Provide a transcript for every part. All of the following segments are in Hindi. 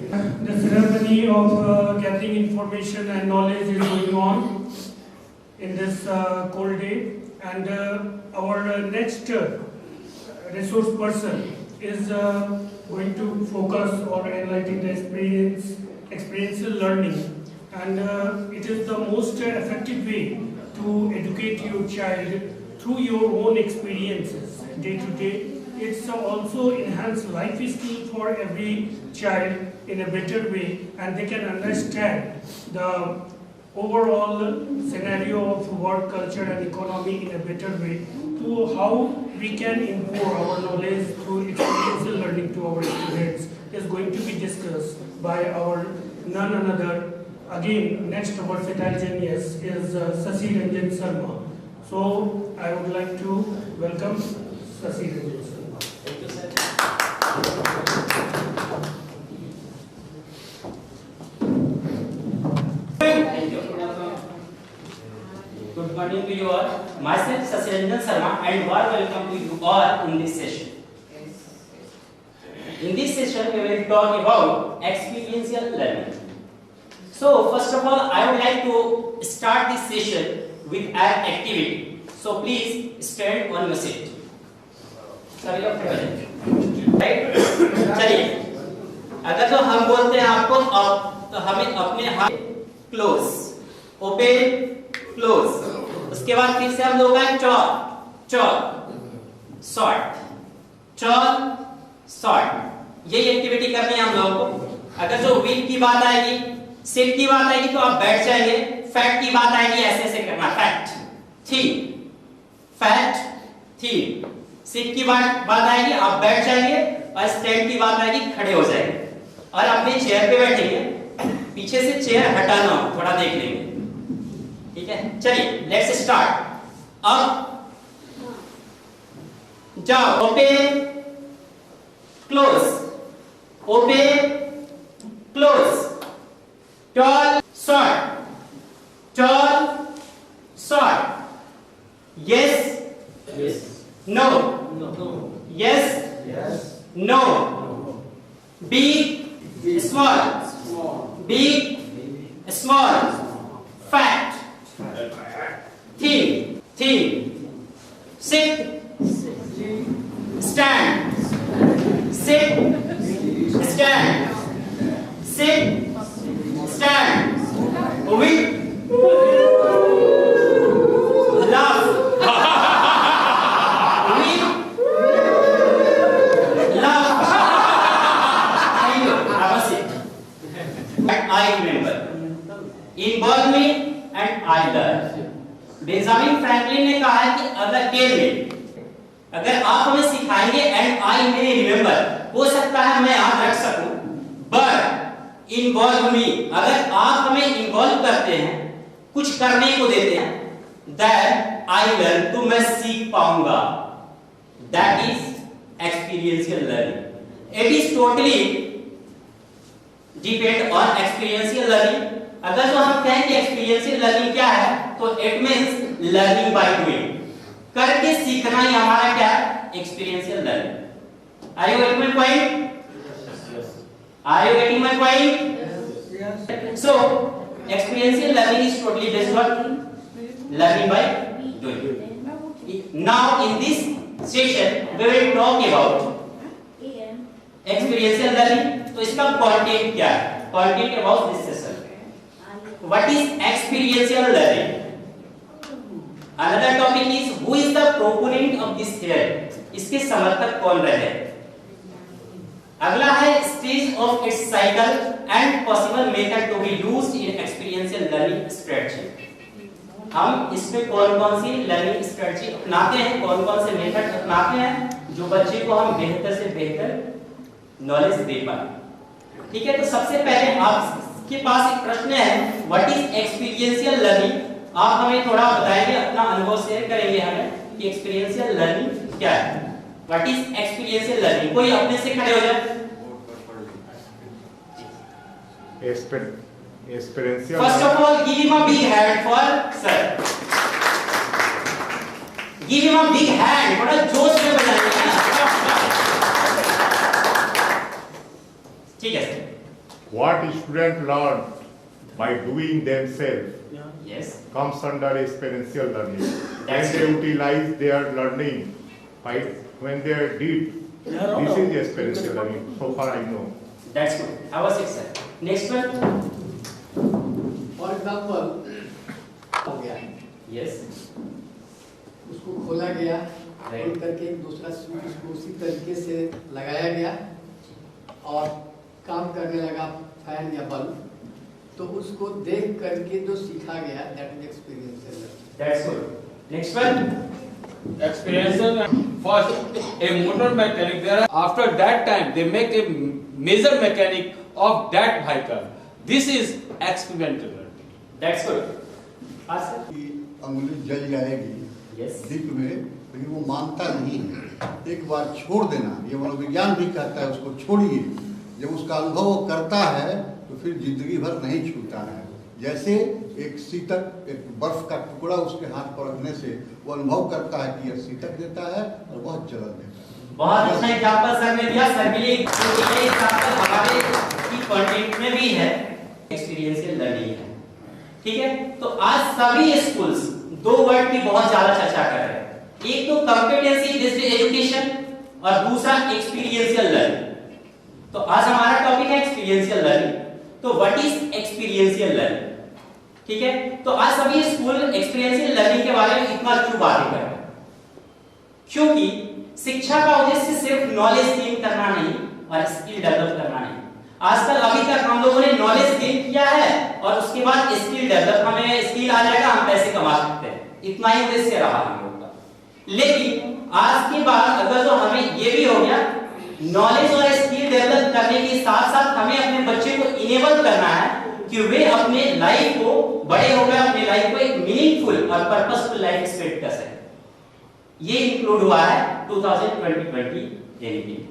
The ceremony of gathering information and knowledge is going on in this cold day, and our next resource person is going to focus on enlightening the experiential learning, and it is the most effective way to educate your child through your own experiences day to day. It's also enhance life skill for every child in a better way, and they can understand the overall scenario of work culture and economy in a better way, to how we can improve our knowledge through experiential learning to our students is going to be discussed by our none another, again next versatile genius is Sasi Ranjan Sharma. So I would like to welcome Sasi Ranjan Sharma. Thank you, sir. Thank you. Good morning to you all. Myself Sasi Ranjan Sharma and warm welcome to you all in this session. In this session we will talk about experiential learning. So first of all I would like to start this session with an activity. So please stand on your seat. सभी लोग राइट चलिए अगर तो हम बोलते हैं आपको अप तो हमें अपने हाथ क्लोज ओपन क्लोज उसके बाद फिर से हम लोग का chalk chalk short chalk short यही एक्टिविटी करनी है हम लोगों को. अगर जो विल की बात आएगी सिट की बात आएगी तो आप बैठ जाएंगे. फैक्ट की बात आएगी ऐसे करना फैक्ट थी सिट की बात आएगी आप बैठ जाएंगे और स्टैंड की बात आएगी खड़े हो जाएंगे और अपने चेयर पे बैठेंगे. पीछे से चेयर हटाना थोड़ा देख लेंगे. ठीक है चलिए लेट्स स्टार्ट. अब जाओ open close tall short yes no yes no big small fact theme sit stand with laugh I remember. Involve me and I learn. Benjamin Franklin ने कहा है कि अगर टेल में अगर आप हमें सिखाएंगे एंड आई मे रिमेंबर हो सकता है मैं याद रख सकूं. बट इन्वॉल्व मी अगर आप हमें इन्वॉल्व करते हैं कुछ करने को देते हैं दैट आई लर्न तो मैं सीख पाऊंगा. That is experiential learning. It is totally depend on experiential learning. अगर जो हम कहें कि एक्सपीरियंशियल लर्निंग क्या है तो it means learning by doing. करके सीखना ही हमारा क्या है experiential learning. Are you getting my point? Are you getting my point? So experiential learning is totally based on learning by doing. Now in this session we will talk about experiential learning. तो इसका कंटेंट क्या है? Content about this session. What is experiential learning? Another topic is who is the proponent of this theory. इसके समर्थक कौन रहे? अगला है stage of its cycle and possible method to be used in experiential learning strategy. हम इसमें कौन-कौन सी लर्निंग स्ट्रेटजी अपनाते हैं, कौन-कौन से मेथड अपनाते हैं जो बच्चे को हम बेहतर से बेहतर नॉलेज दे पाए. ठीक है तो सबसे पहले आपके पास एक प्रश्न है व्हाट इज एक्सपीरियंशियल लर्निंग. आप हमें थोड़ा बताएंगे अपना अनुभव शेयर करेंगे हमें कि एक्सपीरियंशियल लर्निंग क्या है. What is experiential learning. कोई अपने से खड़े हो जाए. Experiential. First of all, give him a big hand for sir. Give him a big hand. बड़ा जोश में बजाइए ना. ठीक है sir. what students learn by doing themselves Yes. comes under experiential learning. That's When they utilize their learning, by when they did, this is experiential learning. So far I know. That's good. Have a seat, sir. Next one. For example हो गया, Yes. उसको खोला गया, Right. खोल करके एक दूसरा स्विच उसको उसी तरीके से लगाया गया और काम करने लगा फैन या बल्ब, तो उसको देख करके जो सीखा गया that is experience. That's good. Next one. Experiential. First, a motor mechanic. There, after that time, they make a major mechanic of that vehicle. This is experimental learning. That's good. Ask sir. कि अंगुली जल जाएगी Yes. दीप में, लेकिन वो मानता नहीं है। एक बार छोड़ देना, ये मनोविज्ञान भी कहता है उसको छोड़िए। जब उसका अनुभव वो करता है तो फिर जिंदगी भर नहीं छूता है। जैसे एक शीतक, एक बर्फ का टुकड़ा उसके हाथ पर रखने से वो अनुभव करता है कि यह शीतक देता है और बहुत जलन देता है। बहुत अच्छा एग्जांपल सर ने दिया। सर के लिए ये एग्जांपल हमारे की कंटेंट में भी है, एक्सपीरियंशियल लर्निंग है। ठीक है, तो आज सभी स्कूल्स दो वर्ड की बहुत ज्यादा चर्चा कर रहे हैं। एक तो कॉम्पिटेंसी बेस्ड एजुकेशन और दूसरा एक्सपीरियंशियल लर्निंग। तो आज हमारा टॉपिक है एक्सपीरियंशियल लर्निंग। तो व्हाट इज एक्सपीरियंशियल लर्निंग? ठीक है, तो आज सभी स्कूल एक्सपीरियंशियल लर्निंग के बारे में इतना क्यों बातें कर रहे हैं? क्योंकि शिक्षा का उद्देश्य सिर्फ नॉलेज गेन करना नहीं और स्किल डेवलप करना नहीं। आजकल अभी तक हम लोगों ने नॉलेज गेन किया है और उसके बाद स्किल डेवलप, हमें स्किल आ जाएगा, हम पैसे कमा सकते हैं, इतना ही उद्देश्य रहा हम लोग का। लेकिन आज के बाद अगर तो हमें ये भी हो गया, नॉलेज और स्किल डेवलप करने के साथ साथ हमें अपने बच्चे को इनेबल करना है कि वे अपने लाइफ को, बड़े होकर अपने लाइफ को एक मीनिंगफुल और पर्पसफुल लाइफ स्पेंड कर सकें। ये इंक्लूड हुआ है 2020 एनईपी।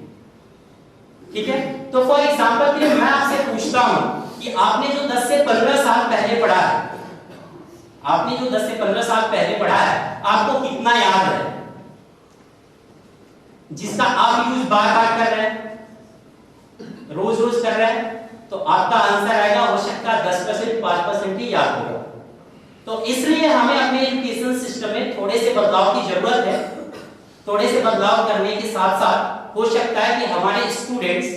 ठीक है, तो फॉर एग्जांपल के लिए मैं आपसे पूछता हूं कि आपने जो 10 से 15 साल पहले पढ़ा है, आपने जो 10 से 15 साल पहले पढ़ा है, आपको कितना याद है? जिसका आप यूज बार-बार कर रहे हैं, रोज-रोज कर रहे हैं, तो आपका आंसर आएगा हो सकता है 10%, 5% ही याद होगा। तो इसलिए हमें अपने एजुकेशन सिस्टम में थोड़े से बदलाव की जरूरत है। थोड़े से बदलाव करने के साथ साथ हो सकता है कि हमारे स्टूडेंट्स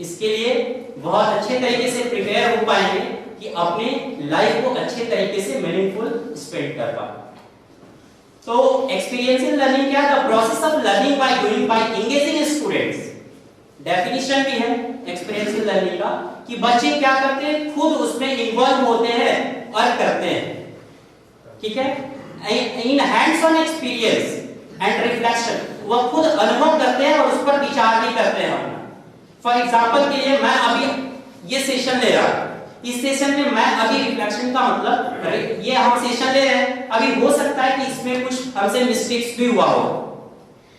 इसके लिए बहुत अच्छे तरीके से प्रिपेयर हो पाएंगे कि अपने लाइफ को अच्छे तरीके से मीनिंगफुल स्पेंड कर पाए। तो एक्सपीरियंशियल लर्निंग क्या है? The process of learning by doing by engaging students. Definition भी है एक्सपीरियंशियल लर्निंग का कि बच्चे क्या करते हैं, खुद उसमें इन्वॉल्व होते हैं और करते हैं। ठीक है, in hands on experience and reflection, वह खुद अनुभव करते हैं और उस पर विचार भी करते हैं। फॉर एग्जांपल के लिए मैं अभी ये सेशन ले रहा हूं, इस सेशन में मैं अभी रिफ्लेक्शन का मतलब, ये हम सेशन ले रहे हैं, अभी हो सकता है कि इसमें कुछ हमसे मिस्टेक्स भी हुआ हो।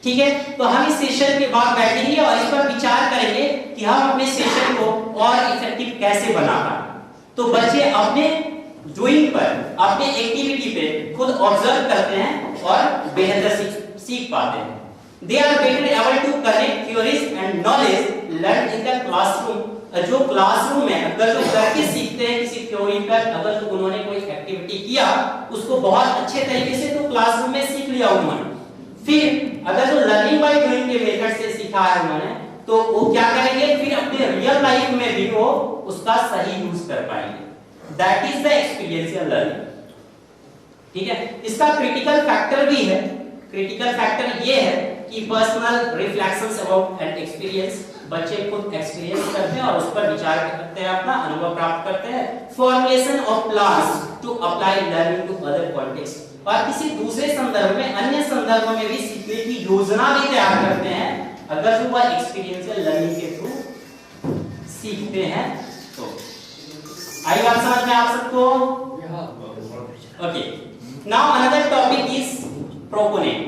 ठीक है, तो हम इस सेशन के बाद बैठेंगे और इस पर विचार करेंगे कि हम अपने सेशन को और इफेक्टिव कैसे बना पाए। तो बच्चे अपने डूइंग पर, अपने एक्टिविटी पे खुद ऑब्जर्व करते हैं और बेहतर सीख पाते हैं। They are better able to connect theories and knowledge learned in the classroom। जो क्लासरूम में अगर जो करके सीखते हैं किसी थ्योरी पर, अगर जो उन्होंने कोई एक्टिविटी किया उसको बहुत अच्छे तरीके से तो क्लासरूम में सीख लिया उन्होंने, फिर अगर जो लर्निंग बाय डूइंग के मेथड से सीखा है उन्होंने, तो वो क्या करेंगे, फिर अपने रियल लाइफ में भी वो उसका सही यूज कर पाएंगे। That is the experiential learning. ठीक है, इसका क्रिटिकल फैक्टर भी है। क्रिटिकल फैक्टर ये है कि personal reflections about an experience, बच्चे खुद एक्सपीरियंस करते हैं और उस पर विचार करते हैं, अपना अनुभव प्राप्त करते हैं। Formulation of plans to apply learning to other context, और किसी दूसरे संदर्भ में, अन्य संदर्भ में भी सीखने की योजना भी तैयार करते हैं अगर जो वह एक्सपीरियंशियल लर्निंग के थ्रू सीखते हैं। तो आई बात समझ में आप सबको? Okay, now another topic is proponent.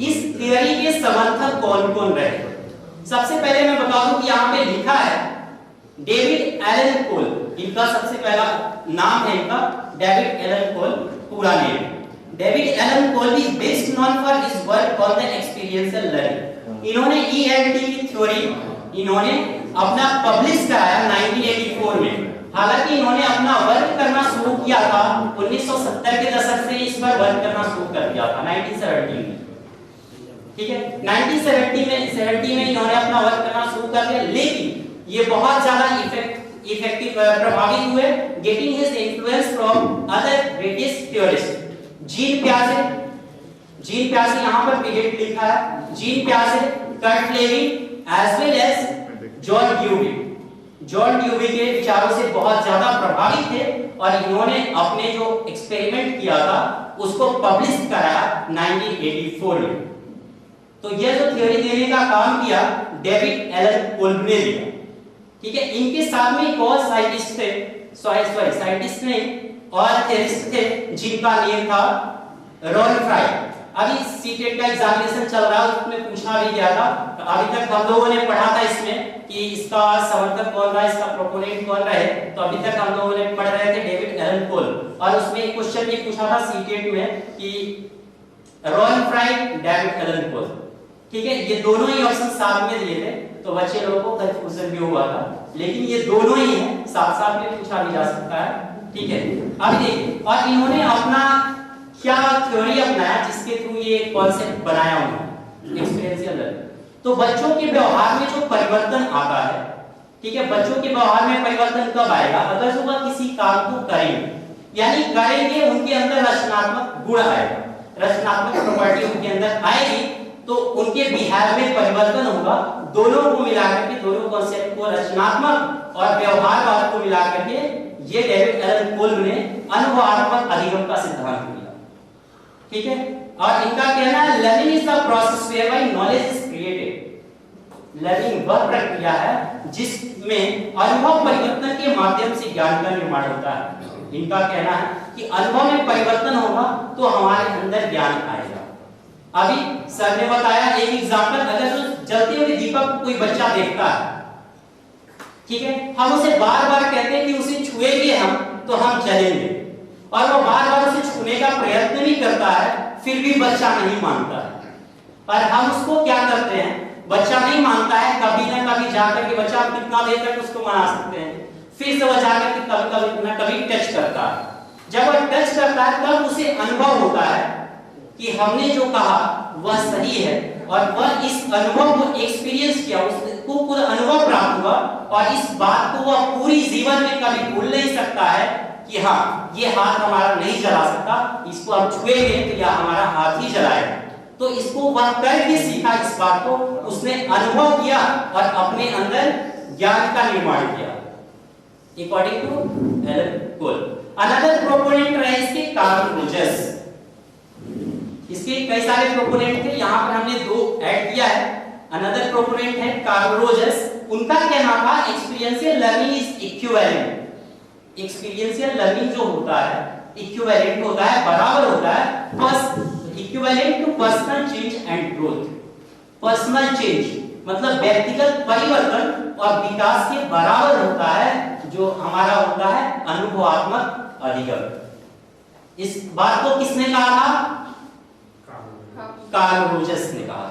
इस थियरी के समर्थक कौन कौन रहे? सबसे पहले मैं बता दूं कि यहाँ पे लिखा है डेविड एलन कोल, इनका सबसे पहला नाम है इनका डेविड एलन कोल, पूरा name. David Allen Kolb is best known for his work on the experiential learning. इन्होंने ELT की थ्योरी इन्होंने अपना पब्लिश कराया 1984 करना शुरू किया था 1970 के दशक से इस पर वर्क करना शुरू कर दिया था 1970 में, ठीक है। 1970 में इन्होंने अपना वर्क करना शुरू कर दिया, लेकिन ये बहुत ज्यादा इफेक्टिव प्रभावित हुए, getting his influence from other British theorist. Jean प्याजे यहाँ पर पीरियड लिखा है, जीन प्याजे, Kurt Fleming as well as John Dewey. John Dewey के विचारों से बहुत ज्यादा प्रभावित थे और इन्होंने अपने जो एक्सपेरिमेंट किया था उसको पब्लिश कराया 1984 में। तो यह जो थ्योरी देने का काम किया डेविड एलन कोल्ब ने दिया, ठीक है। इनके साथ में एक और साइंटिस्ट थे, साइंटिस्ट नहीं और थ्योरिस्ट थे जिनका नेम था रॉन फ्राई। अभी सीटेट का एग्जामिनेशन चल रहा है, उसमें पूछा भी गया था, अभी तक हम लोगों ने पढ़ा था इसमें कि इसका समर्थक कौन रहा, इसका प्रोपोनेंट कौन रहे, तो अभी तक हम लोगों ने पढ़ रहे थे डेविड एलन कोल्ब, और उसमें एक क्वेश्चन भी पूछा था सीटेट में कि Ron Fry, David Allen Kolb, ठीक है। ये दोनों ही ऑप्शन साथ में दिए थे, तो बच्चे लोगों को कंफ्यूजन भी हुआ था, लेकिन ये दोनों ही हैं, साथ-साथ में पूछा भी जा सकता है, ठीक है। अब देखिए, और इन्होंने अपना क्या थ्योरी अपनाया जिसके थ्रू ये कॉन्सेप्ट बनाया उन्होंने, एक्सपीरियंशियल लर्निंग। तो बच्चों के व्यवहार में जो परिवर्तन आता है, ठीक है, बच्चों के व्यवहार में परिवर्तन कब आएगा, अगर वो किसी काम को करेंगे, यानी करेंगे, उनके अंदर रचनात्मक गुण आएगा, रचनात्मक प्रॉपर्टी उनके अंदर आएगी, तो उनके बिहेवियर में परिवर्तन होगा। दोनों को मिलाकर के, दोनों कॉन्सेप्ट को, रचनात्मक और व्यवहारवाद को मिलाकर के ये डेविड एलन कोल्ब ने अनुभवात्मक अधिगम का सिद्धांत दिया, ठीक है। और इनका कहना है learning is the process whereby knowledge is created. Learning वह प्रक्रिया है जिसमें अनुभव परिवर्तन के माध्यम से ज्ञान का निर्माण होता है। इनका कहना है कि अनुभव में परिवर्तन होगा तो हमारे अंदर ज्ञान आएगा। अभी सर ने बताया एक एग्जांपल, अगर जो जलते हुए दीपक को कोई बच्चा देखता है, ठीक है, हम उसे बार-बार कहते हैं कि उसे छुएंगे हम तो हम जलेंगे, और वो बार-बार उसे छूने का प्रयत्न भी करता है, फिर भी बच्चा नहीं मानता है। और हम उसको क्या करते हैं, बच्चा नहीं मानता है, कभी ना कभी जाकर के बच्चा कितना देर तक उसको मना सकते हैं, फिर से वो जाकर के कभी ना कभी टच करता है। जब वो टच करता है तब उसे अनुभव होता है कि हमने जो कहा वह सही है, और वह इस अनुभव को एक्सपीरियंस किया, उसको पूरा अनुभव प्राप्त हुआ, और इस बात को वह पूरी जीवन में कभी भूल नहीं सकता है कि हाँ ये हाथ हमारा नहीं जला सकता, इसको हम छुएंगे तो यह हमारा हाथ ही जलाएगा। तो इसको वह करके सीखा, इस बात को उसने अनुभव किया और अपने अंदर ज्ञान का निर्माण किया, according to Allen Kolb. Another proponent रहे इसके कार्ल रोजर्स। इसके कई सारे प्रोपोनेंट थे, यहाँ पर हमने दो ऐड किया है। अनदर प्रोपोनेंट है कार्ल रोजर्स। उनका कहना था experiential learning is equivalent. Experiential learning जो होता है इक्विवेलेंट होता है, बराबर होता है, first equivalent to personal change and growth. Personal change मतलब व्यक्तिगत परिवर्तन और विकास के बराबर होता है जो हमारा होता है अनुभवात्मक अधिगम। इस बात को किसने कहा था, कार्ल रोजर्स ने कहा।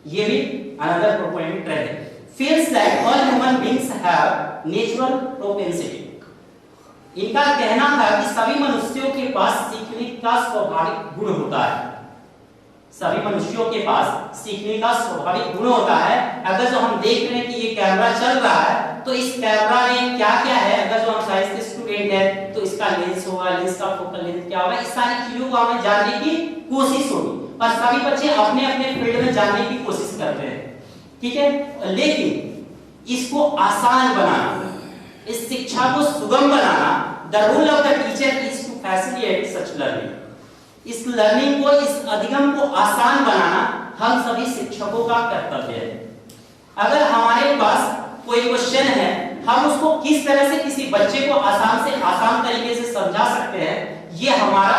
ये भी अनदर प्रोपोनेंट रहे। feels that all human beings have natural propensity। इनका कहना था कि सभी मनुष्यों के पास सीखने का स्वाभाविक गुण होता है। सभी मनुष्यों के पास सीखने का स्वाभाविक गुण होता है। अगर जो हम देख रहे हैं कि ये कैमरा चल रहा है तो इस कैमरा में क्या क्या है, अगर जो हम साइंस के स्टूडेंट हैं तो इसका लेंस होगा, लेंस का फोकल लेंथ क्या होगा, इस सारी चीजों को हमें जानने की कोशिश होगी, और सभी बच्चे अपने अपने फील्ड में जानने की कोशिश करते हैं, ठीक है। लेकिन इसको आसान बनाना, इस शिक्षा को सुगम बनाना, the role of the teacher is to facilitate such learning. इस लर्निंग को, इस अधिगम को आसान बनाना हम सभी शिक्षकों का कर्तव्य है। अगर हमारे पास कोई क्वेश्चन है, हम उसको किस तरह से किसी बच्चे को आसान से आसान तरीके से समझा सकते हैं, ये हमारा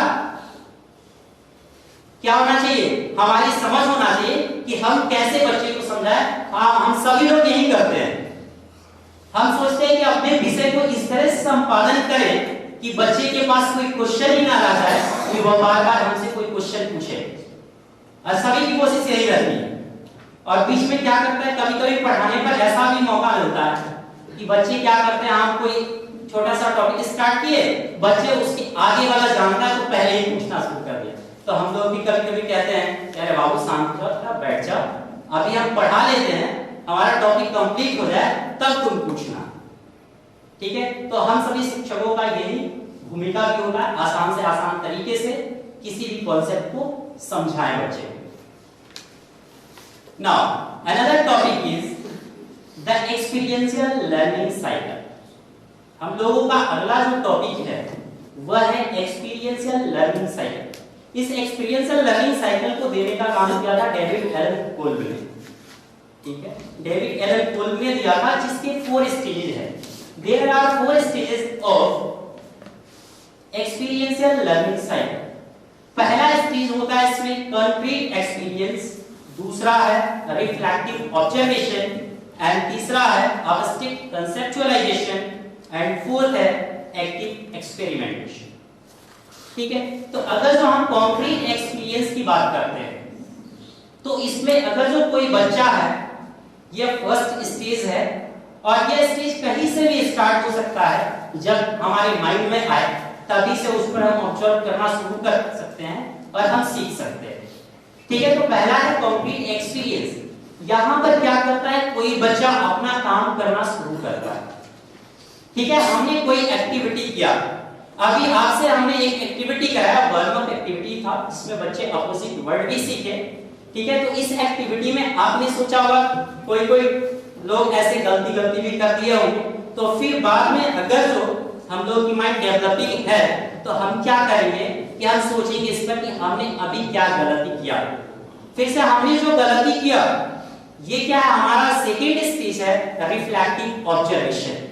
क्या होना चाहिए, हमारी समझ होना चाहिए कि हम कैसे बच्चे को समझाएं। हाँ, हम सभी लोग यही करते हैं। हम सोचते हैं कि अपने विषय को इस तरह से संपादन करें कि बच्चे के पास कोई क्वेश्चन ही ना आ जाए कि वह बार-बार हमसे कोई क्वेश्चन पूछे, और सभी की कोशिश यही रहती है। और बीच में क्या करता है, कभी-कभी पढ़ाने पर ऐसा भी मौका मिलता है कि बच्चे क्या करते हैं, हम कोई छोटा सा टॉपिक स्टार्ट किए, बच्चे उसके आगे वाला जानता तो पहले ही पूछना शुरू कर दिया। तो हम लोग भी कभी-कभी कहते हैं अरे बाबू शांत हो, बैठ जाओ, अभी हम पढ़ा लेते हैं, हमारा टॉपिक कंप्लीट हो जाए तब तुम पूछना। ठीक है, तो हम सभी शिक्षकों का यही भूमिका भी होगा, आसान से आसान तरीके से किसी भी कॉन्सेप्ट को समझाएं बच्चे। Now another topic is the experiential learning cycle. हम लोगों का अगला जो टॉपिक है वह है एक्सपीरियंशियल लर्निंग साइकिल। इस एक्सपीरियंशियल लर्निंग साइकिल को देने का काम किया था डेविड एलन कोल्ब ने। ठीक है, डेविड एलन कोल्ब ने दिया था, जिसके 4 स्टेजेस हैं। There are 4 stages of experiential learning cycle. पहला स्टेज होता है इसमें कंक्रीट एक्सपीरियंस, दूसरा है रिफ्लेक्टिव ऑब्जर्वेशन, एंड तीसरा है अब्स्ट्रैक्ट कंसेप्चुअलाइजेशन, एंड फोर्थ है एक्टिव एक्सपेरिमेंटेशन। ठीक है, तो अगर जो हम कंक्रीट एक्सपीरियंस की बात करते हैं तो इसमें अगर जो कोई बच्चा है, यह फर्स्ट स्टेज है, और यह स्टेज कहीं से भी स्टार्ट हो सकता है। जब हमारे माइंड में आए तभी से उस पर हम ऑब्जर्व करना शुरू कर सकते हैं और हम सीख सकते हैं। ठीक है, तो पहला है कंक्रीट एक्सपीरियंस। यहां पर क्या करता है, कोई बच्चा अपना काम करना शुरू करता है। ठीक है, हमने कोई एक्टिविटी किया, अभी आपसे हमने एक एक्टिविटी कराया, वर्म अप एक्टिविटी था, जिसमें बच्चे अपोजिट वर्ड भी सीखे। ठीक है, तो इस एक्टिविटी में आपने सोचा होगा, कोई लोग ऐसे गलती भी कर दिए होंगे, तो फिर बाद में अगर जो हम लोग की माइंड डेवलपिंग है तो हम क्या करेंगे कि हम सोचेंगे इस पर कि हमने अभी क्या गलती किया। फिर से हमने जो गलती किया, ये क्या है, हमारा सेकंड स्टेज है रिफ्लेक्टिव ऑब्जर्वेशन।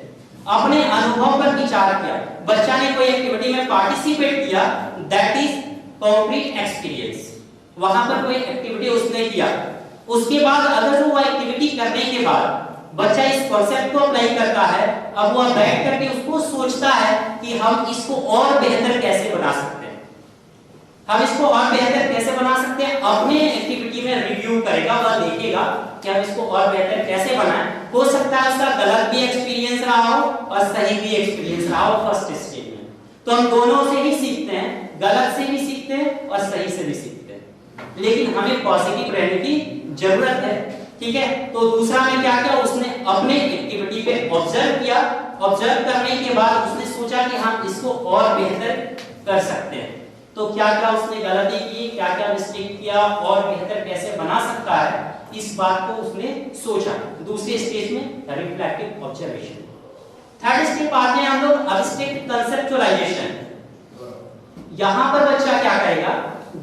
अपने अनुभव पर विचार किया, बच्चा ने कोई एक्टिविटी में पार्टिसिपेट किया, दैट इज कंक्रीट एक्सपीरियंस। वहां पर कोई एक्टिविटी उसने किया, उसके बाद अगर वो एक्टिविटी करने के बाद बच्चा इस कॉन्सेप्ट को अप्लाई करता है, अब वह बैठ करके उसको सोचता है कि हम इसको और बेहतर कैसे बना सकते हैं, हम इसको और बेहतर कैसे बना सकते हैं। अपने एक्टिविटी में रिव्यू करेगा, वह देखेगा कि हम इसको और बेहतर कैसे बनाएं। हो सकता है उसका गलत भी एक्सपीरियंस रहा हो और सही भी एक्सपीरियंस रहा हो फर्स्ट स्टेज में। तो हम दोनों से ही सीखते हैं, गलत से भी सीखते हैं और सही से भी सीखते हैं, लेकिन हमें पॉजिटिव रहने की जरूरत है। ठीक है, तो दूसरा में क्या किया, उसने अपने एक्टिविटी पे ऑब्जर्व किया, ऑब्जर्व करने के बाद उसने सोचा कि हम इसको और बेहतर कर सकते हैं। तो क्या क्या उसने गलती की, क्या क्या मिस्टेक किया और बेहतर कैसे बना सकता है, इस बात को उसने सोचा। दूसरे स्टेज में रिफ्लेक्टिव ऑब्जर्वेशन। थर्ड स्टेप आते हैं हम लोग अब्स्ट्रैक्ट कंसेप्चुअलाइजेशन। यहां पर बच्चा क्या करेगा,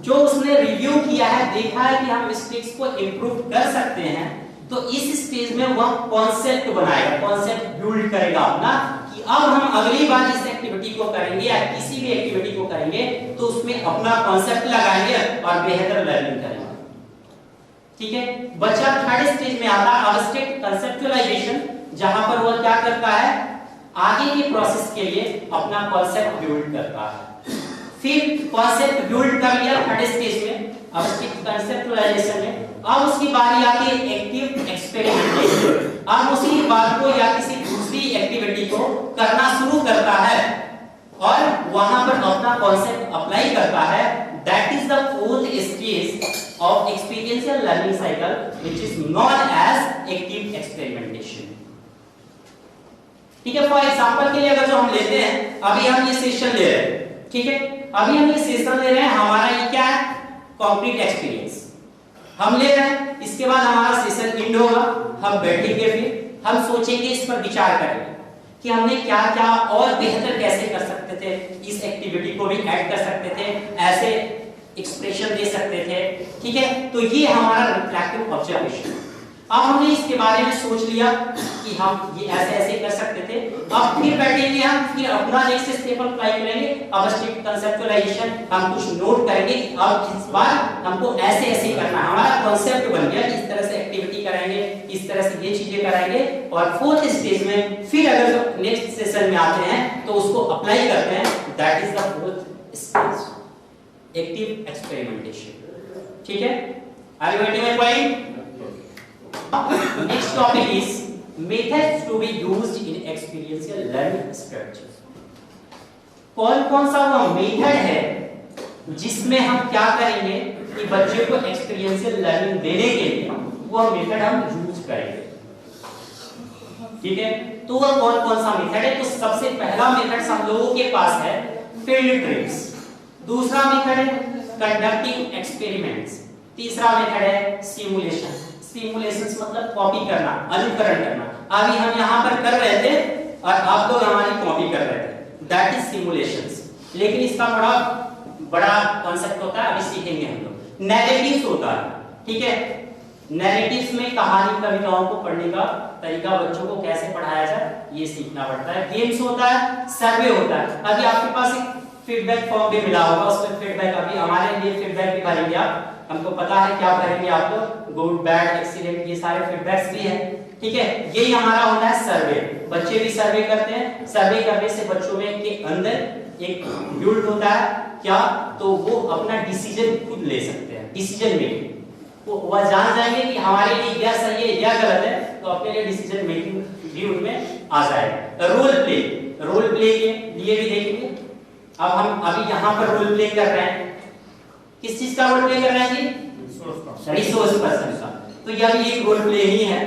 जो उसने रिव्यू किया है, देखा है कि हम मिस्टेक्स को इंप्रूव कर सकते हैं, तो इस स्टेज में वह कॉन्सेप्ट बनाएगा, कॉन्सेप्ट बिल्ड करेगा अपना, कि अब हम अगली बार इस एक्टिविटी को करेंगे या किसी भी एक्टिविटी को करेंगे तो उसमें अपना कॉन्सेप्ट लगाएंगे और बेहतर लर्निंग करेंगे। ठीक है, बच्चा थर्ड स्टेज में आता है अब्स्ट्रैक्ट कंसेप्चुअलाइजेशन, जहां पर वह क्या करता है, आगे के प्रोसेस के लिए अपना कॉन्सेप्ट बिल्ड करता है। फिर कॉन्सेप्ट बिल्ड कर लिया थर्ड स्टेज में अब्स्ट्रैक्ट कंसेप्चुअलाइजेशन में, अब उसकी बारी आती है एक्टिव एक्सपेरिमेंटेशन। अब उसी बात को या किसी दूसरी एक्टिविटी को करना शुरू करता है और वहां पर अपना कॉन्सेप्ट अप्लाई करता है। That is the fourth stage of experiential learning cycle which is known as active experimentation. ठीक है, फॉर एग्जांपल के लिए अगर जो हम लेते हैं, अभी हम ये सेशन ले रहे हैं, ठीक है, अभी हम ये सेशन ले रहे हैं, हमारा ये क्या है, कंक्रीट एक्सपीरियंस हम ले रहे हैं। इसके बाद हमारा सेशन एंड होगा, हम बैठेंगे, फिर हम सोचेंगे, इस पर विचार करेंगे कि हमने क्या क्या और बेहतर कैसे कर सकते थे, इस एक्टिविटी को भी ऐड कर सकते थे, ऐसे एक्सप्रेशन दे सकते थे। ठीक है, तो ये हमारा रिफ्लेक्टिव ऑब्जर्वेशन। अब हमने इसके बारे में सोच लिया कि हम ये ऐसे ऐसे कर सकते थे, अब फिर बैठेंगे हम, फिर अपना नेक्स्ट स्टेप अप्लाई करेंगे अब्स्ट्रैक्ट कंसेप्चुअलाइजेशन। हम कुछ नोट करेंगे, अब इस बार हमको ऐसे ऐसे करना है, हमारा कॉन्सेप्ट बन गया, इस तरह से एक्टिविटी कराएंगे, इस तरह से ये चीजें कराएंगे। और फोर्थ स्टेज में फिर अगर नेक्स्ट सेशन में आते हैं तो उसको अप्लाई करते हैं, that is the fourth stage, active experimentation. ठीक है, are you getting my point? Next topic is methods to be used in experiential learning structure. कौन कौन सा वो मेथड है जिसमें हम क्या करेंगे कि बच्चे को एक्सपीरियंशियल लर्निंग देने के लिए वो मेथड हम यूज करेंगे, ठीक है। तो वो कौन कौन सा मेथड है? तो सबसे पहला मेथड हम लोगों के पास है फील्ड ट्रिप्स, दूसरा मेथड है कंडक्टिंग एक्सपेरिमेंट्स, तीसरा मेथड है सिमुलेशन। सिमुलेशंस मतलब कॉपी करना, अनुकरण करना। अभी हम यहाँ पर कर रहे थे और आप लोग हमारी कॉपी कर रहे थे, दैट इज सिमुलेशंस। लेकिन इसका बड़ा कॉन्सेप्ट होता है, अभी सीखेंगे हम लोग। नैरेटिव्स होता है, ठीक है। नैरेटिव्स में कहानी कविताओं को पढ़ने का तरीका, बच्चों को कैसे पढ़ाया जाए ये सीखना पड़ता है। गेम्स होता है, सर्वे होता है। अभी आपके पास एक फीडबैक फॉर्म भी मिला होगा, उसमें फीडबैक, अभी हमारे लिए फीडबैक भी भरेंगे आप, हमको पता है क्या भरेंगे आप लोग, गुड, बैड, एक्सीलेंट, ये सारे फीडबैक्स भी हैं, ठीक है। यही हमारा होता है सर्वे। बच्चे भी सर्वे करते हैं। सर्वे करने से बच्चों में के अंदर एक बिल्ड होता है क्या, तो वो अपना डिसीजन खुद ले सकते हैं, डिसीजन मेकिंग। वह जान जाएंगे कि हमारे लिए क्या सही है क्या गलत है, तो अपने लिए डिसीजन मेकिंग भी उनमें आ जाएगा। रोल प्ले, रोल प्ले के लिए भी देखेंगे। अब हम अभी यहाँ पर रोल प्ले कर रहे हैं, किस चीज का रोल प्ले कर रहे हैं जी? रिसोर्स पर्सन का। तो यह भी एक रोल प्ले ही है।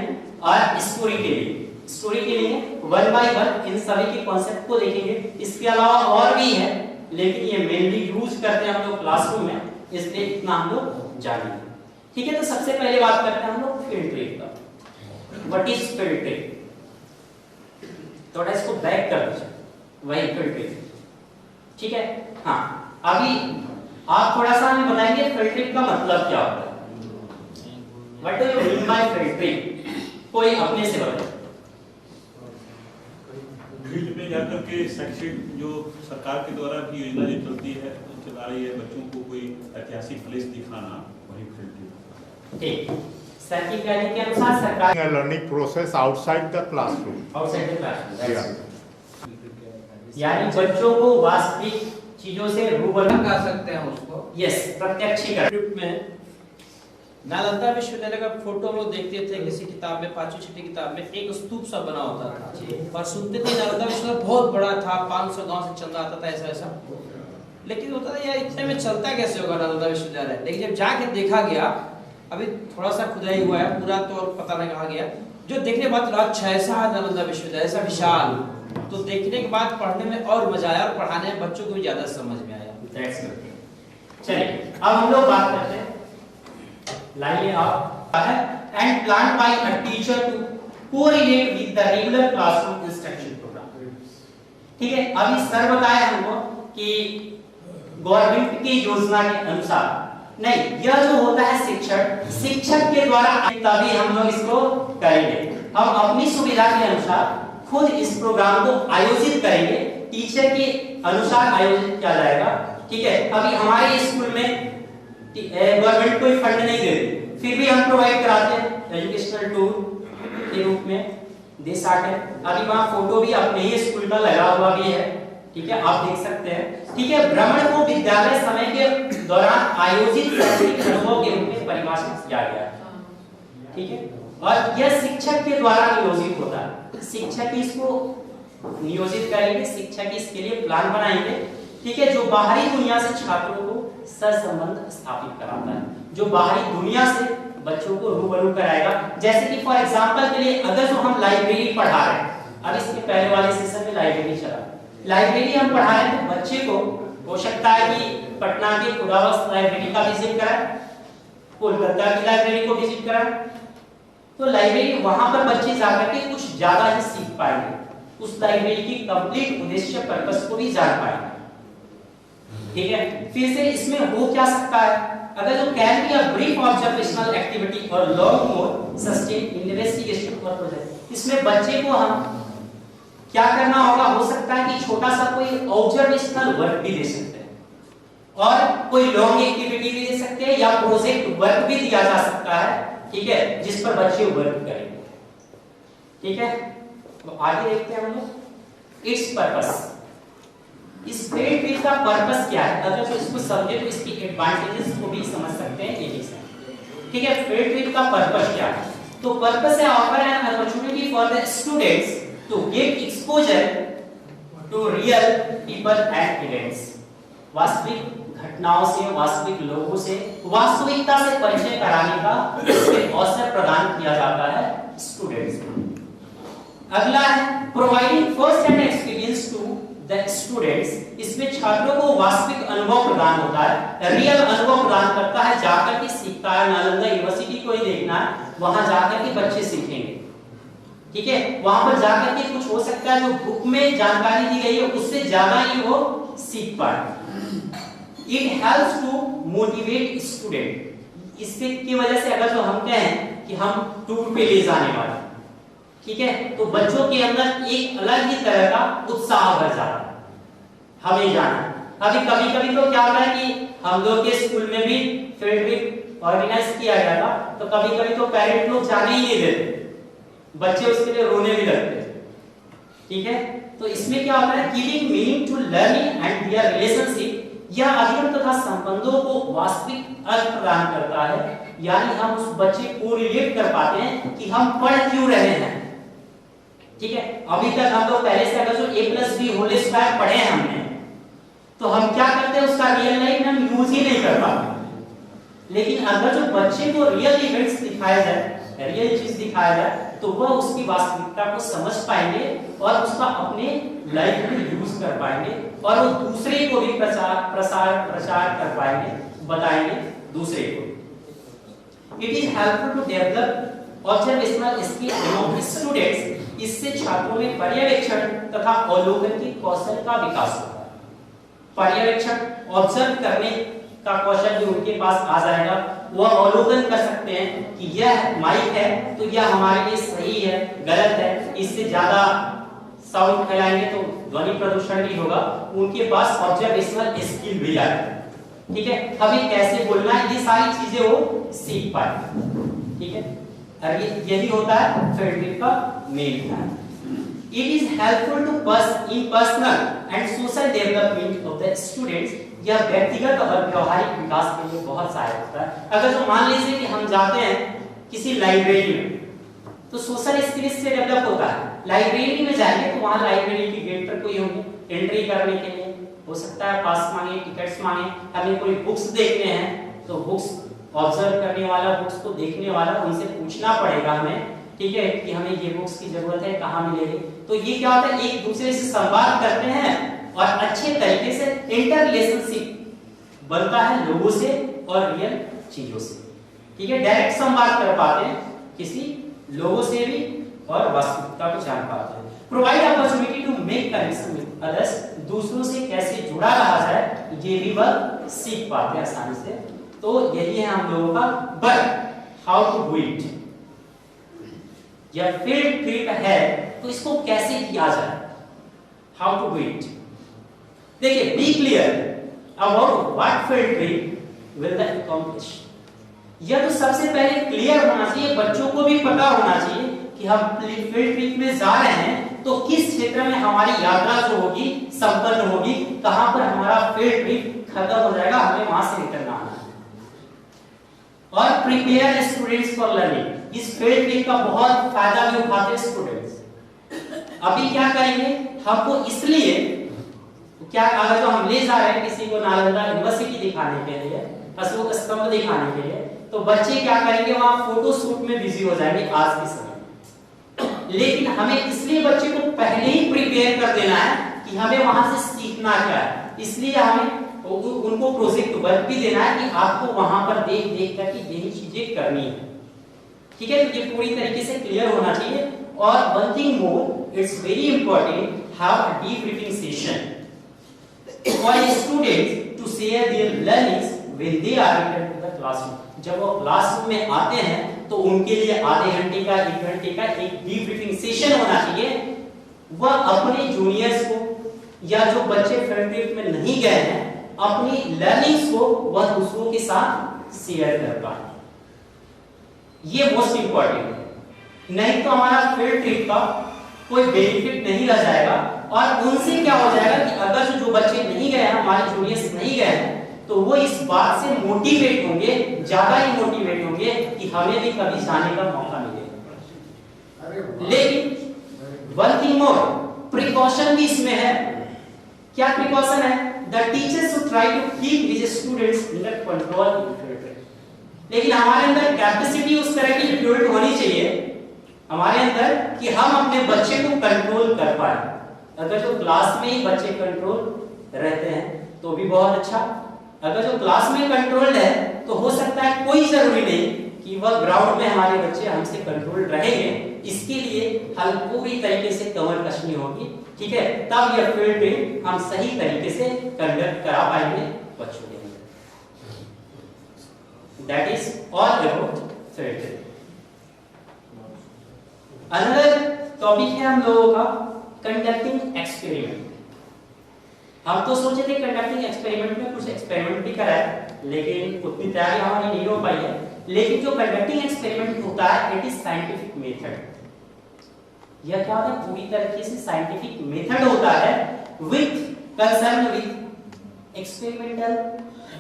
और स्टोरी के लिए, स्टोरी के लिए वन बाय वन इन सभी के कॉन्सेप्ट को देखेंगे। इसके अलावा और भी है, लेकिन ये मेनली यूज करते हैं हम लोग क्लासरूम में, इसलिए इतना हम लोग जानेंगे, ठीक है। तो सबसे पहले बात करते हैं हम लोग फील्ड ट्रिप का। What is field trip? थोड़ा इसको बैक कर दीजिए, वही फील्ड ट्रिप, ठीक है। हाँ, अभी आप थोड़ा सा हमें बताएंगे फील्ड ट्रिप का मतलब क्या होता है? What do you mean by field trip? कोई अपने से बताए। फील्ड में जाकर के शैक्षिक जो सरकार के द्वारा भी योजना जो चलती है, चला रही है, बच्चों को कोई ऐतिहासिक प्लेस दिखाना, वही फील्ड ट्रिप। ठीक, सर की कहने के अनुसार सरकार A learning process outside the classroom. Outside the classroom, Yeah. यानी बच्चों को वास्तविक चीजों से रूबरू कर सकते हैं उसको। यस, प्रत्यक्षीकरण। ट्रिप में नालंदा विश्वविद्यालय का फोटो हम लोग देखते थे किसी किताब में, 5वीं 6वीं किताब में एक स्तूप सा बना होता था, और सुनते थे नालंदा विश्वविद्यालय बहुत बड़ा था, 500 गांव से चंदा आता था, ऐसा ऐसा। लेकिन होता था यार इतने में चलता कैसे होगा नालंदा विश्वविद्यालय। लेकिन जब जाके देखा गया, अभी थोड़ा सा खुदाई हुआ है, पूरा तो पता नहीं कहा गया, जो देखने के बाद अच्छा ऐसा है नालंदा विश्वविद्यालय, ऐसा विशाल। तो देखने के बाद पढ़ने में और मजा आया, और पढ़ाने में बच्चों को भी ज्यादा समझ में आया। That's good. चलिए अब हम लोग बात करते हैं, लाइए आप है and plan by a teacher to correlate with the regular classroom instruction program, ठीक है। अभी सर बताया हमको कि गवर्नमेंट की योजना के अनुसार नहीं, यह जो होता है शिक्षक के द्वारा, तभी हम लोग इसको करेंगे। हम अपनी सुविधा के अनुसार खुद इस प्रोग्राम को आयोजित करेंगे, टीचर के अनुसार आयोजित किया जाएगा, ठीक है। अभी हमारे स्कूल में गवर्नमेंट कोई फंड नहीं दे रही, फिर भी हम प्रोवाइड कराते हैं एजुकेशनल टूर के रूप में, दे सकते हैं। अभी वहाँ फोटो भी अपने ही स्कूल का लगा हुआ भी है, ठीक है, आप देख सकते हैं, ठीक है। भ्रमण को विद्यालय समय के दौरान आयोजित शैक्षणिक अनुभव के रूप में परिभाषित किया गया है, ठीक है। और यह शिक्षक के द्वारा नियोजित होता है, शिक्षक इसको नियोजित करेंगे, शिक्षक इसके लिए प्लान बनाएंगे, ठीक है, जो बाहरी दुनिया से छात्रों को सहसंबंध स्थापित कराता है, जो बाहरी दुनिया से बच्चों को रूबरू कराएगा। जैसे कि फॉर एग्जांपल के लिए अगर जो हम लाइब्रेरी पढ़ा रहे हैं, अब इसके पहले वाले सेशन में लाइब्रेरी चला, लाइब्रेरी हम पढ़ा रहे हैं, तो बच्चे को हो सकता है कि पटना के खुदावस्त लाइब्रेरी का विजिट कराएं, कोलकाता की लाइब्रेरी को विजिट कराएं, तो लाइब्रेरी वहां पर बच्चे जाकर के कुछ ज्यादा ही सीख पाएंगे, उस लाइब्रेरी की कंप्लीट उद्देश्य पर्पस को भी जान पाएंगे, ठीक है। फिर से इसमें हो क्या सकता है, अगर जो can be a brief observational activity और लॉन्ग मोर सस्टेन इन्वेस्टिगेशन और प्रोजेक्ट, इसमें बच्चे को हम क्या करना होगा, हो सकता है कि छोटा सा कोई ऑब्जर्वेशनल वर्क भी दे सकते हैं, और कोई लॉन्ग एक्टिविटी भी दे सकते हैं, या प्रोजेक्ट वर्क भी दिया जा सकता है, ठीक है, जिस पर बच्चे वर्क करेंगे, ठीक है। तो आगे देखते हैं हम लोग इट्स पर्पस। इस फील्ड ट्रिप का पर्पस क्या है, अगर तो इसको समझे तो इसकी एडवांटेजेस को भी समझ सकते हैं, ये भी समझ, ठीक है। फील्ड ट्रिप का पर्पस क्या है, तो पर्पस है offer an opportunity for the students to get exposure to real people and events. वास्तविक घटनाओं से, वास्तविक लोगों से, वास्तविकता से परिचय कराने का अवसर प्रदान किया जाता है स्टूडेंट्स को। अगला है providing first hand experience to the students. इसमें छात्रों को वास्तविक अनुभव प्रदान होता है, रियल अनुभव प्रदान करता है, जाकर के सीखता है। नालंदा यूनिवर्सिटी को ही देखना है, वहां जाकर के बच्चे सीखेंगे, ठीक है। वहां पर जाकर के कुछ हो सकता है जो बुक में जानकारी दी गई है उससे ज्यादा ही वो सीख पाए। It helps to motivate student. इससे की वजह से अगर जो हम कहें कि हम टूर पे ले जाने वाले, ठीक है, तो बच्चों के अंदर एक अलग ही तरह का उत्साह भर जाता है, हमें जाना। अभी कभी कभी तो क्या होता है कि हम लोग के स्कूल में भी फील्ड ट्रिप ऑर्गेनाइज किया गया था, तो कभी कभी तो पेरेंट्स लोग जाने ही नहीं देते, बच्चे उसके लिए रोने भी लगते, ठीक है। तो इसमें क्या होता है, giving meaning to learning and their relationship, यह अध्ययन तथा संबंधों को वास्तविक अर्थ प्रदान करता है। यानी हम उस बच्चे को रिलेट कर पाते हैं कि हम पढ़ क्यों रहे हैं, ठीक है। अभी तक हम लोग पहले से अगर जो a+b होल स्क्वायर पढ़े हैं हमने, तो हम क्या करते हैं उसका रियल लाइफ में हम यूज ही नहीं कर पाते। लेकिन अगर जो बच्चे को रियल इवेंट्स दिखाया जाए, रियल चीज दिखाया जाए, तो वह उसकी वास्तविकता को समझ पाएंगे और उसका अपने लाइफ में यूज कर पाएंगे और वो दूसरे को भी प्रचार कर पाएंगे, बताएंगे दूसरे को। It is helpful to develop observational skill among students. इससे छात्रों में पर्यवेक्षण तथा अवलोकन की कौशल का विकास होता है। पर्यवेक्षण, ऑब्जर्व करने का कौशल जो उनके पास आ जाएगा, वह अवलोकन कर सकते हैं कि यह माइक है तो यह हमारे लिए सही है, गलत है, इससे ज्यादा साउंड फैलाएंगे तो ध्वनि प्रदूषण भी होगा। उनके पास ऑब्जर्वेशनल स्किल भी आएगा, ठीक है। हमें कैसे बोलना है, ये सारी चीजें वो सीख पाए, ठीक है। और यही होता है फील्ड ट्रिप का मेन ध्यान। It is helpful to personal and social development of the students. यह व्यक्तिगत और व्यवहारिक विकास के लिए बहुत सहायक होता है। अगर जो मान लीजिए कि हम जाते हैं किसी लाइब्रेरी में, तो सोशल स्किल्स से डेवलप होता है। लाइब्रेरी में जाएंगे तो वहां लाइब्रेरी की गेट पर कोई होंगे, एंट्री करने के लिए हो सकता है पास मांगे, टिकट्स मांगे, हमें कोई बुक्स देखने हैं तो बुक्स ऑब्जर्व करने वाला, बुक्स को देखने वाला, उनसे पूछना पड़ेगा हमें, ठीक है, कि हमें ये बुक्स की जरूरत है, कहाँ मिलेगी। तो ये क्या होता है, एक दूसरे से संवाद करते हैं और अच्छे तरीके से इंटर रिलेशनशिप बनता है लोगों से और रियल चीजों से, ठीक है। डायरेक्ट संवाद कर पाते हैं किसी लोगों से भी और वास्तविकता को जान पाते हैं। Provide opportunity to make connection with others. दूसरों से कैसे जुड़ा रहा जाए ये भी वह सीख पाते हैं आसानी से। तो यही है हम लोगों का, but how to do it. यह फील्ड ट्रिप है तो इसको कैसे किया जाए, हाउ टू डू इट। देखिए, be clear about what field trip will accomplish. यह तो सबसे पहले क्लियर होना चाहिए, बच्चों को भी पता होना चाहिए कि हम फील्ड ट्रिप में जा रहे हैं तो किस क्षेत्र में हमारी यात्रा जो होगी संपन्न होगी, कहां पर हमारा फील्ड ट्रिप खत्म हो जाएगा, हमें वहां से निकलना है। और प्रिपेयर स्टूडेंट्स फॉर लर्निंग। इस फील्ड ट्रिप का बहुत फायदा भी उठाते हैं स्टूडेंट्स। अभी क्या करेंगे, हमको इसलिए क्या, अगर जो हम ले जा रहे हैं किसी को नालंदा यूनिवर्सिटी दिखाने के लिए, अशोक स्तंभ दिखाने के लिए, तो बच्चे क्या करेंगे, वहां फोटो शूट में बिजी हो जाएंगे आज के समय। लेकिन हमें इसलिए बच्चे को पहले ही प्रिपेयर कर देना है कि हमें वहां से सीखना क्या है। इसलिए हमें उनको प्रोजेक्ट वर्क भी देना है कि आपको वहां पर देख देख करके यही चीजें करनी है, ठीक है। तो ये पूरी तरीके से क्लियर होना चाहिए। और one thing more, it's very important, have a debriefing session for students to share their learnings when they are returned to the classroom। जब वो क्लासरूम में आते हैं तो उनके लिए आधे घंटे का, 1 घंटे का एक डीब्रीफिंग सेशन होना चाहिए। वह अपने जूनियर्स को या जो बच्चे फील्ड ट्रिप में नहीं गए हैं, अपनी लर्निंग्स को वह दूसरों के साथ शेयर कर पाए। ये मोस्ट इंपॉर्टेंट है, नहीं तो हमारा फील्ड ट्रिप का कोई बेनिफिट नहीं रह जाएगा। और उनसे क्या हो जाएगा कि अगर जो बच्चे नहीं गए हैं, हमारे जूनियर्स नहीं गए हैं, तो वो इस बात से मोटिवेट होंगे, ज्यादा ही मोटिवेट होंगे कि हमें भी कभी जाने का मौका मिलेगा। लेकिन वन थिंग मोर, प्रिकॉशन भी इसमें है। क्या प्रिकॉशन है? The teacher should try to keep his students under control. लेकिन हमारे अंदर कैपेसिटी उस तरह की बिल्ड होनी चाहिए हमारे अंदर कि हम अपने बच्चे को कंट्रोल कर पाए। अगर जो क्लास में ही बच्चे कंट्रोल रहते हैं तो भी बहुत अच्छा, अगर जो क्लास में कंट्रोल्ड है तो हो सकता है कोई जरूरी नहीं कि वह ग्राउंड में हमारे बच्चे हमसे कंट्रोल रहेंगे। इसके लिए हम पूरी तरीके से कमर कसनी होगी, ठीक है, तब यह फील्ड ट्रिप हम सही तरीके से कंडक्ट करा पाएंगे बच्चों के अंदर। That is all about field trip. Another topic है हम लोगों का कंडक्टिंग एक्सपेरिमेंट। हम तो सोचे थे कंडक्टिंग एक्सपेरिमेंट में कुछ एक्सपेरिमेंट भी कराए, लेकिन उतनी तैयारी हमारी नहीं हो पाई है। लेकिन जो कंडक्टिंग एक्सपेरिमेंट होता है इट इज साइंटिफिक मेथड। यह क्या होता है? पूरी तरीके से साइंटिफिक मेथड होता है with concern with experimental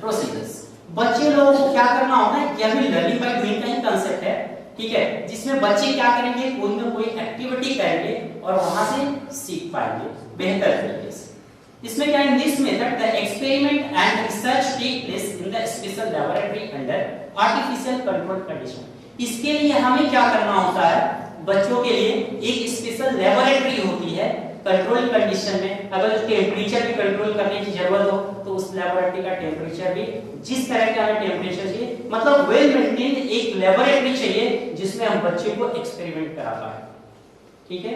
procedures. बच्चे लोगों को क्या करना होता है? यह भी लर्निंग बाय डूइंग का ही कांसेप्ट है, ठीक है, जिसमें बच्चे क्या करेंगे? कोई ना कोई एक्टिविटी करेंगे और वहां से सीख पाएंगे बेहतर तरीके से। इसमें क्या है? In this method the experiment and research take place in the special laboratory under artificial control condition. इसके लिए हमें क्या करना होता है? बच्चों के लिए एक स्पेशल लैबोरेटरी होती है कंट्रोल कंडीशन में। अगर टेम्परेचर भी कंट्रोल करने की जरूरत हो तो उस लैबोरेटरी का टेम्परेचर भी जिस तरह का हमें टेम्परेचर चाहिए, मतलब वेल मेंटेन्ड एक लैबोरेटरी चाहिए जिसमें हम बच्चे को एक्सपेरिमेंट करा पाए, ठीक है।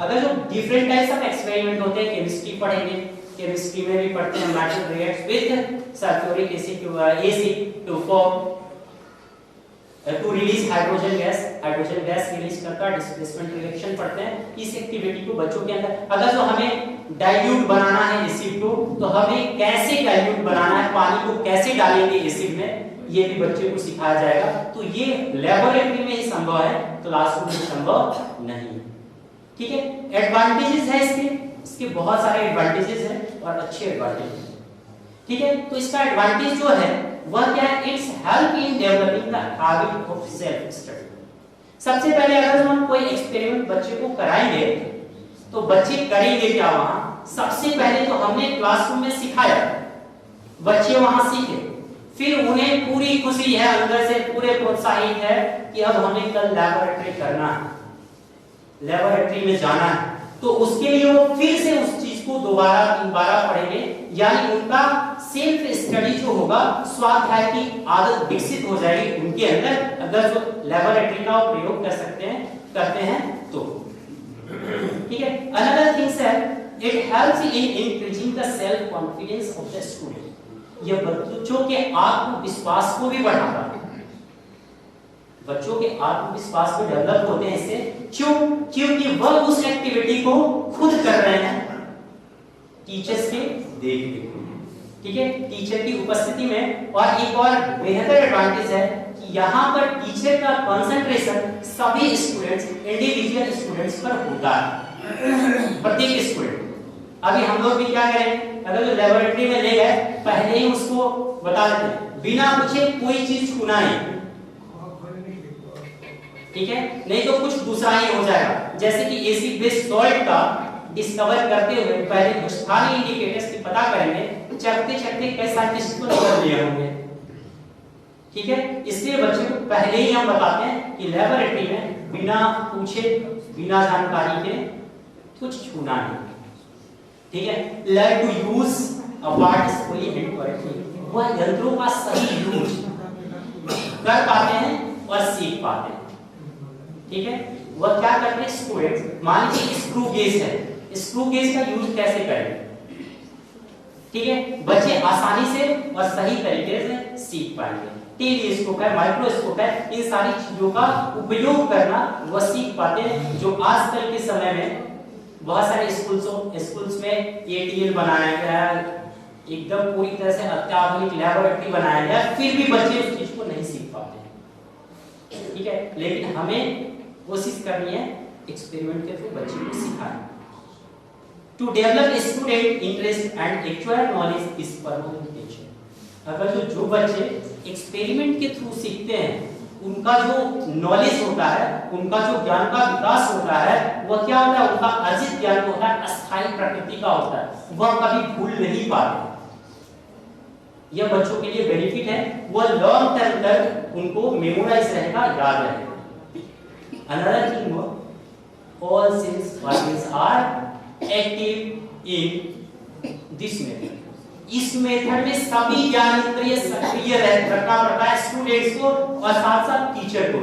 अगर जो डिफरेंट टाइप्स ऑफ एक्सपेरिमेंट होते हैं, केमिस्ट्री पढ़ेंगे, केमिस्ट्री में भी पढ़ते हैं metal reacts with sulphuric acid to form to release hydrogen gas release करता है, डिस्प्लेसमेंट रिएक्शन पढ़ते हैं। इस एक्टिविटी को बच्चों के अंदर, अगर जो हमें डाइल्यूट बनाना है एसिड को, तो हमें कैसे डाइल्यूट बनाना है, पानी को कैसे डालेंगे एसिड में, ये भी बच्चे को सिखाया जाएगा। तो ये लैबोरेटरी में ही संभव है, क्लासरूम में संभव नहीं, ठीक है। एडवांटेजेस है इसके बहुत सारे एडवांटेजेस हैं और अच्छे एडवांटेजेस, ठीक है। तो इसका एडवांटेज जो है वह क्या है? It's help in developing the habit of self study. सबसे पहले अगर हम कोई एक्सपेरिमेंट बच्चे को कराएंगे तो बच्चे करेंगे क्या? वहां सबसे पहले तो हमने क्लासरूम में सिखाया, बच्चे वहां सीखे, फिर उन्हें पूरी खुशी है, अंदर से पूरे प्रोत्साहित है कि अब हमें कल लैबोरेटरी करना है, लैबोरेटरी में जाना है। तो उसके लिए वो फिर से उस चीज को दोबारा पढ़ेंगे, यानी उनका सेल्फ स्टडी जो होगा, स्वाध्याय की आदत विकसित हो जाएगी उनके अंदर, अगर जो लैबोरेटरी का प्रयोग करते हैं तो, ठीक है। अनदर थिंग्स है it helps in increasing the self confidence of the student. यह बच्चों के आत्मविश्वास को भी बढ़ाता है, बच्चों के आत्मविश्वास को डेवलप होते हैं इससे। क्योंकि वह उस एक्टिविटी को खुद कर रहे हैं टीचर्स के देख, ठीक है, टीचर की उपस्थिति में। और एक और बेहतर एडवांटेज है कि यहाँ पर टीचर का कंसंट्रेशन सभी स्टूडेंट्स, इंडिविजुअल स्टूडेंट्स पर होता है, प्रत्येक स्टूडेंट। अभी हम लोग भी क्या करें? अगर जो लैबोरेटरी में ले गए, पहले ही उसको बता देते बिना पूछे कोई चीज छूना नहीं, ठीक है, नहीं तो कुछ दूसरा ही हो जाएगा। जैसे कि एसिड बेस सॉल्ट का डिस्कवर करते हुए पहले स्थानीय इंडिकेटर्स की पता करेंगे, चखते कई साइंटिस्ट को नजर लिए होंगे, ठीक है। इसलिए बच्चे को पहले ही हम बताते हैं कि लैबोरेटरी में बिना पूछे, बिना जानकारी के कुछ छूना नहीं, ठीक है। Learn to use a parts fully and correctly. वह यंत्रों का सही यूज कर पाते हैं और सीख पाते हैं, ठीक है। वह क्या करते हैं स्टूडेंट्स? मान लीजिए स्क्रू गेज है, स्क्रू गेज का यूज कैसे करें, ठीक है, बच्चे आसानी से और सही तरीके से सीख पाएंगे। टेलीस्कोप है, माइक्रोस्कोप है, इन सारी चीजों का उपयोग करना वह सीख पाते हैं, जो आजकल के समय में बहुत सारे स्कूल्स में एटीएल बनाया गया है, एकदम पूरी तरह से अत्याधुनिक लैबोरेटरी बनाया गया, फिर भी बच्चे उस चीज को नहीं सीख पाते, ठीक है। लेकिन हमें कोशिश करनी है एक्सपेरिमेंट के थ्रू बच्चे को सिखाना। To develop student interest and acquire knowledge is permanent teaching। अगर जो बच्चे एक्सपेरिमेंट के थ्रू सीखते हैं उनका जो नॉलेज होता है, उनका जो ज्ञान का विकास होता है, वह क्या होता है, उनका अर्जित ज्ञान होता है अस्थायी प्रकृति का होता है, वह कभी भूल नहीं पाते। यह बच्चों के लिए बेनिफिट है, वह लॉन्ग टर्म तक उनको मेमोराइज रहेगा, याद रहेगा। Another thing, all sense organs are active in this method. इस मेथड में सभी ज्ञानेंद्रिय सक्रिय रखना पड़ता है स्टूडेंट्स को और साथ साथ टीचर को।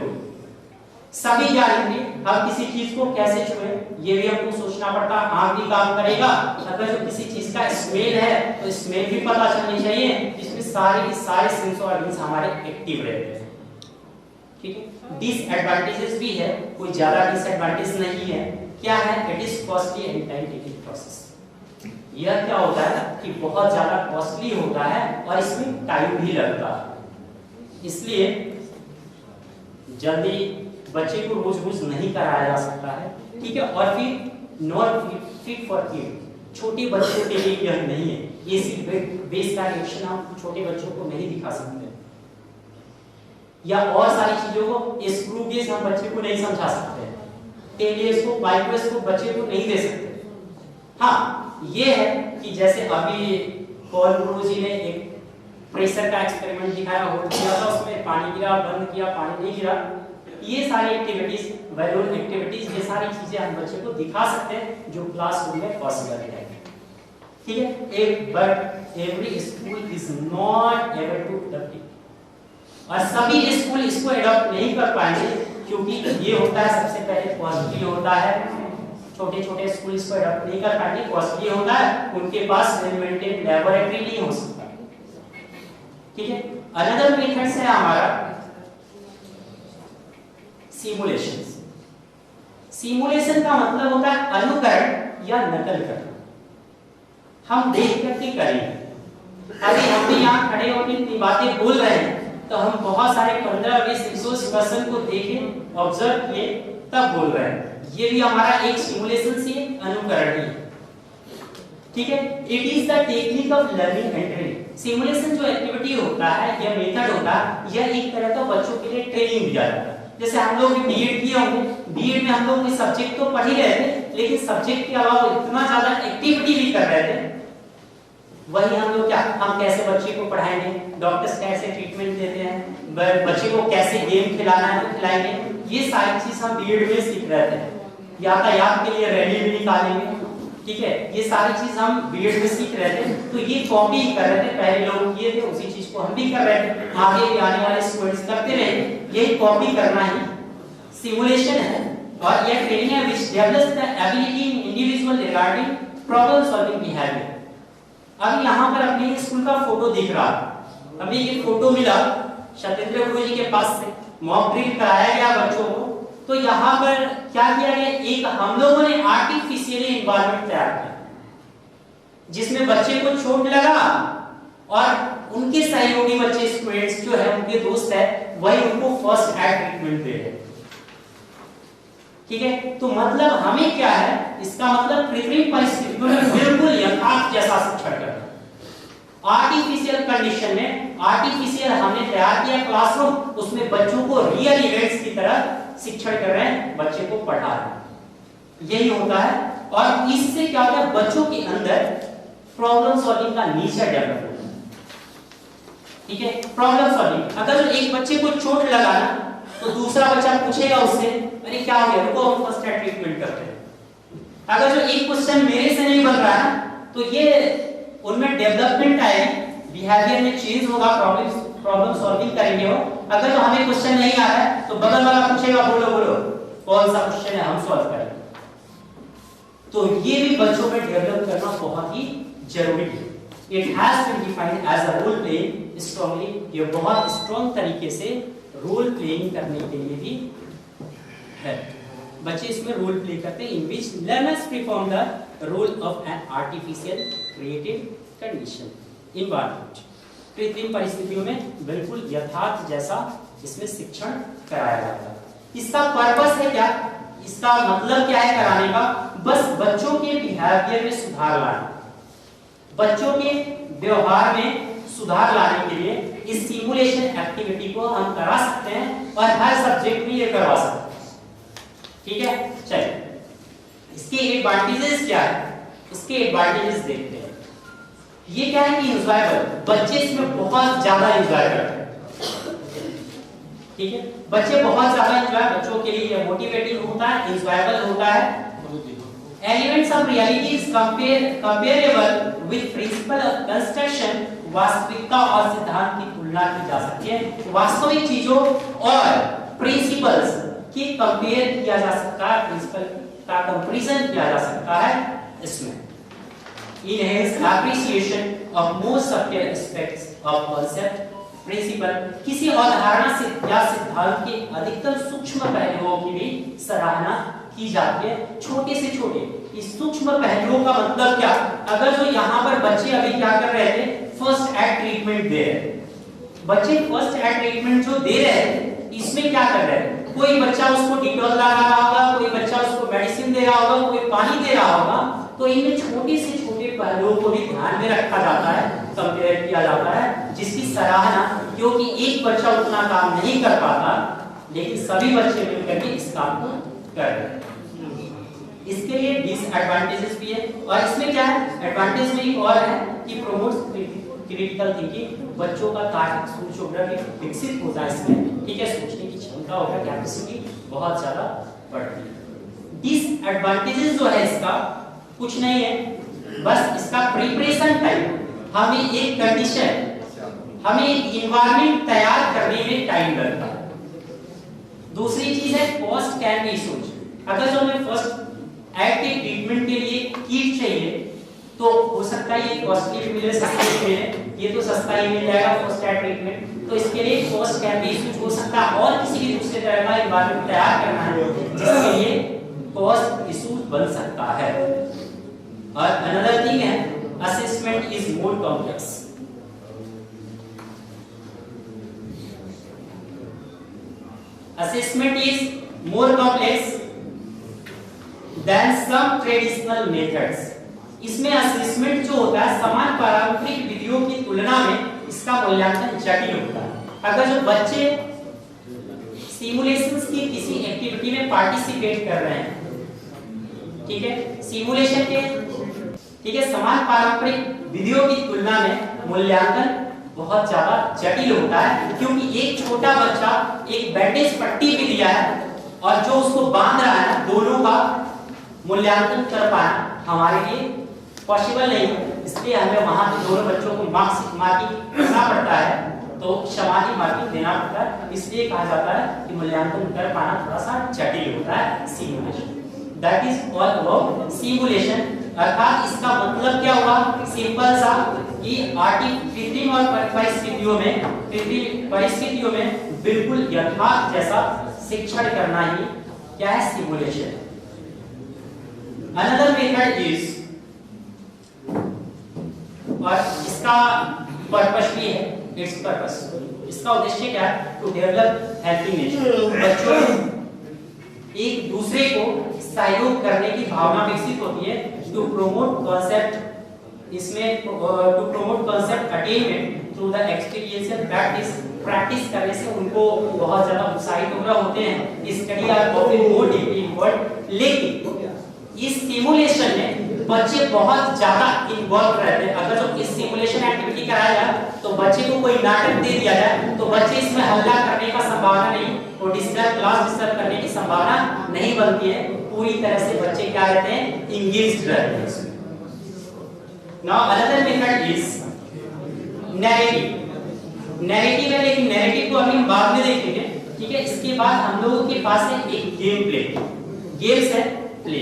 सभी ज्ञानेंद्रिय, हम किसी चीज को कैसे छुए ये भी हमको सोचना पड़ता है, आंख भी काम करेगा। अगर जो किसी चीज का स्मेल है तो स्मेल भी पता चलनी चाहिए, जिसमें सारे सेंस ऑर्गन्स हमारे एक्टिव रहते हैं। ठीक है, डिसएडवांटेजेस भी है, कोई ज्यादा डिसएडवांटेज नहीं है। क्या है, it is costly and time taking process. यह क्या होता है कि बहुत ज्यादा कॉस्टली होता है और इसमें टाइम भी लगता है, इसलिए जल्दी बच्चे को रोज नहीं कराया जा सकता है। ठीक है, और फिर नॉट फिट फॉर किड, छोटे बच्चों के लिए यह नहीं है। ये सिर्फ बेस का रिएक्शन हम छोटे बच्चों को नहीं दिखा सकते, या और सारी चीजों को स्क्रू गेज हम बच्चे को नहीं समझा सकते, टेलीस्कोप माइक्रोस्कोप बच्चे को नहीं दे सकते। हाँ, ये है कि जैसे अभी पॉल गुरु जी ने एक प्रेशर का एक्सपेरिमेंट दिखाया, होल्ड किया था, उसमें पानी गिरा, बंद किया, पानी नहीं गिरा। ये सारी एक्टिविटीज, बैलून एक्टिविटीज, ये सारी चीजें हम बच्चे को दिखा सकते हैं जो क्लासरूम में पॉसिबल है। ठीक है, but every school is not able to adopt it, और सभी स्कूल इसको अडॉप्ट नहीं कर पाएंगे, क्योंकि ये होता है सबसे पहले कॉस्टली होता है। छोटे छोटे स्कूल इसको अडॉप्ट नहीं कर पाएंगे, कॉस्टली होता है, उनके पास मेंटेन लैबोरेटरी नहीं हो सकता। ठीक है, अनदर मेथड है हमारा सिमुलेशन। सिमुलेशन का मतलब होता है अनुकरण या नकल करना। हम देख करके करेंगे। अभी हम भी यहाँ खड़े होकर इतनी बातें बोल रहे हैं, तो हम बहुत सारे 15-20 पर्सन को देखे, ऑब्जर्व किए, तब बोल रहे हैं। ये भी हमारा एक सिमुलेशन से अनुकरण है। ठीक है, it is the technique of learning and training. Simulation जो एक्टिविटी होता है, यह मेथड होता है, यह एक तरह का बच्चों के लिए ट्रेनिंग दिया जाता है। जैसे हम लोग बीएड किए होंगे, बीएड में हम लोग कोई सब्जेक्ट तो पढ़ ही रहे थे, लेकिन सब्जेक्ट के अलावा इतना ज्यादा एक्टिविटी भी कर रहे थे। वही हम लोग क्या, हम कैसे बच्चे को पढ़ाएंगे, डॉक्टर्स कैसे ट्रीटमेंट देते हैं, बच्चे को कैसे गेम खिलाना है तो खिलाएंगे, ये सारी चीज हम बीएड में सीख रहे थे। यातायात के लिए रैली भी निकालेंगे। ठीक है, ये सारी चीज हम बीएड में सीख रहे थे, तो ये कॉपी कर रहे थे, पहले लोग किए थे, उसी चीज को हम भी कर रहे थे, आगे भी आने वाले स्टूडेंट्स करते रहेंगे। यही कॉपी करना ही सिमुलेशन है, और यह ट्रेनिंग है which develops the ability in individual regarding problem solving behaviour. अब यहाँ पर अपने स्कूल का फोटो दिख रहा है, हमें ये फोटो मिला सत्येंद्र गुरु जी के पास से, मॉक ड्रिल कराया गया बच्चों को। तो यहाँ पर क्या किया गया, एक हम लोगों ने आर्टिफिशियली एनवायरनमेंट तैयार किया, जिसमें बच्चे को चोट लगा और उनके सहयोगी बच्चे, स्टूडेंट्स जो है, उनके दोस्त है, वही उनको फर्स्ट एड ट्रीटमेंट दे रहे हैं। ठीक है, तो मतलब हमें क्या है, इसका मतलब कृत्रिम परिस्थितियों में बिल्कुल यथार्थ जैसा शिक्षण करना। आर्टिफिशियल कंडीशन में आर्टिफिशियल हमने तैयार किया क्लासरूम, उसमें बच्चों को रियल इवेंट्स की तरह शिक्षण कर रहे हैं, बच्चे को पढ़ा रहे हैं, यही होता है। और इससे क्या होता है, बच्चों के अंदर प्रॉब्लम सॉल्विंग का नेचर डेवलप होता है। ठीक है, प्रॉब्लम सॉल्विंग, अगर जो एक बच्चे को चोट लगा ना, तो दूसरा बच्चा पूछेगा उससे, अरे क्या हो गया, रुको हम फर्स्ट एड ट्रीटमेंट करते हैं। अगर जो एक क्वेश्चन मेरे से नहीं बन रहा है, तो ये उनमें डेवलपमेंट आएगी, बिहेवियर में चेंज होगा, प्रॉब्लम सॉल्विंग करेंगे वो। अगर जो हमें क्वेश्चन नहीं आ रहा है, तो बगल वाला पूछेगा, बोलो कौन सा क्वेश्चन है, हम सॉल्व करेंगे। तो ये भी बच्चों में डेवलप करना बहुत ही जरूरी है। It has been defined as a role playing strongly, ये बहुत स्ट्रांग तरीके से रोल प्लेइंग करने के लिए भी है। बच्चे इसमें रोल प्ले करते हैं, in which learners perform the role of an artificial created condition environment. कृत्रिम परिस्थितियों में बिल्कुल यथार्थ जैसा इसमें शिक्षण कराया जाता है। इसका पर्पस है क्या, इसका मतलब क्या है कराने का, बस बच्चों के बिहेवियर में सुधार लाना, बच्चों के व्यवहार में सुधार लाने के लिए इस सिमुलेशन एक्टिविटी को हम करा सकते हैं और हर सब्जेक्ट में ये करवा सकते हैं। ठीक है, चलिए इसके एडवांटेजेस क्या है, इसके एडवांटेजेस देखते हैं। ये क्या है कि एंजॉयबल, बच्चे इसमें बहुत ज्यादा एंजॉय करते हैं। ठीक है, बच्चे बहुत ज्यादा एंजॉय, बच्चों के लिए मोटिवेटिंग होता है, एंजॉयबल होता है। Elements of reality is comparable with principle of construction, वास्तविकता और सिद्धांत की तुलना की जा सकती है। वास्तविक चीजों और प्रिंसिपल्स की कंपेयर किया जा सकता है, प्रिंसिपल का कंपैरिजन किया जा सकता है इसमें। Enhance appreciation of more subtle aspects of concept, principle, किसी अवधारणा से या सिद्धांत के अधिकतर सूक्ष्म पहलुओं की भी सराहना की जाती है। छोटे से छोटे इस सूक्ष्म पहलुओं का मतलब क्या, अगर जो यहाँ पर बच्चे अभी क्या कर रहे थे, फर्स्ट एड ट्रीटमेंट दे रहे, बच्चे फर्स्ट एड ट्रीटमेंट जो दे रहे हैं इसमें क्या कर रहे हैं, कोई बच्चा उसको डिटॉल लगा रहा होगा, कोई बच्चा उसको मेडिसिन दे रहा होगा, कोई पानी दे रहा होगा। तो इनमें छोटे से छोटे पहलुओं को भी ध्यान में रखा जाता है, कंपेयर किया जाता है, जिसकी सराहना, क्योंकि एक बच्चा उतना काम नहीं कर पाता लेकिन सभी बच्चे मिलकर के इस काम को कर रहे हैं। इसके लिए डिसएडवांटेजेस भी है, और इसमें क्या है, एडवांटेज में एक और है कि प्रमोट्स क्रिटिकल थिंकिंग, बच्चों का तार्किक सोच जो विकसित होता है इसमें। ठीक है, सोचने की क्षमता होगा, कैपेसिटी बहुत ज्यादा बढ़ती है। डिसएडवांटेजेस जो है इसका कुछ नहीं है, बस इसका प्रिपरेशन टाइम, हमें एक कंडीशन, हमें एनवायरनमेंट तैयार करने में टाइम लगता है। दूसरी चीज है कॉस्ट कैन बी ह्यूज। अगर जो हमें फर्स्ट एड के ट्रीटमेंट के लिए किट चाहिए तो हो सकता है ये कॉस्टली भी मिले, सस्ता भी मिले, ये तो सस्ता ही मिल जाएगा फर्स्ट एड ट्रीटमेंट, तो इसके लिए कॉस्ट कैन बी ह्यूज हो सकता है, और किसी भी दूसरे तरह का एनवायरनमेंट तैयार करना है जिसके लिए कॉस्ट इशू बन सकता है। और अनदर थिंग है, assessment is more complex. Assessment is more complex than some traditional methods. इसमें असेसमेंट जो होता है समान पारंपरिक विधियों की तुलना में इसका मूल्यांकन जटिल होता है। अगर जो बच्चे सिमुलेशंस की किसी एक्टिविटी में पार्टिसिपेट कर रहे हैं, ठीक है, सिमुलेशन के, ठीक है, समान पारंपरिक विधियों की तुलना में मूल्यांकन बहुत ज्यादा जटिल होता है, क्योंकि एक छोटा बच्चा एक बैंडेज पट्टी भी दिया है और जो उसको बांध रहा है, दोनों का मूल्यांकन कर पाना हमारे लिए पॉसिबल नहीं है। इसलिए हमें वहां दोनों बच्चों को मार्किंग करना पड़ता है, तो समाधि मार्किंग देना पड़ता है। इसलिए कहा जाता है कि मूल्यांकन कर पाना थोड़ा सा जटिल होता है simulation. That is all about simulation. अर्थात इसका मतलब क्या हुआ, सिंपल सा कि कृत्रिम और परिस्थितियों में बिल्कुल यथार्थ जैसा शिक्षण करना ही क्या है, सिमुलेशन। अनदर मेथड इज, और इसका पर्पस भी है, इट्स पर्पस, इसका उद्देश्य क्या है, टू डेवलप हेल्पिंग नेचर। बच्चों एक दूसरे को सहयोग करने की भावना विकसित होती है, टू प्रोमोट कॉन्सेप्ट, इसमें to promote concept attainment through the experiential practice करने से उनको बहुत ज्यादा उत्साहित होते हैं। Study are often more deeply involve, लेकिन इस सिमुलेशन में बच्चे बहुत ज्यादा इन्वॉल्व रहते हैं। अगर जो इस सिमुलेशन एक्टिविटी कराया जाए तो बच्चे को कोई नाटक दे दिया जाए तो बच्चे इसमें हल्ला करने का संभावना नहीं, और क्लास डिस्टर्ब करने की संभावना नहीं बनती है। पूरी तरह से बच्चे क्या रहते हैं, इंगेज्ड रहते हैं। Now another method is narrative. Narrative है, लेकिन नैरेटिव को अभी हम बाद में देखेंगे, ठीक है। इसके बाद हम लोगों के पास है एक गेम प्ले, गेम्स है प्ले,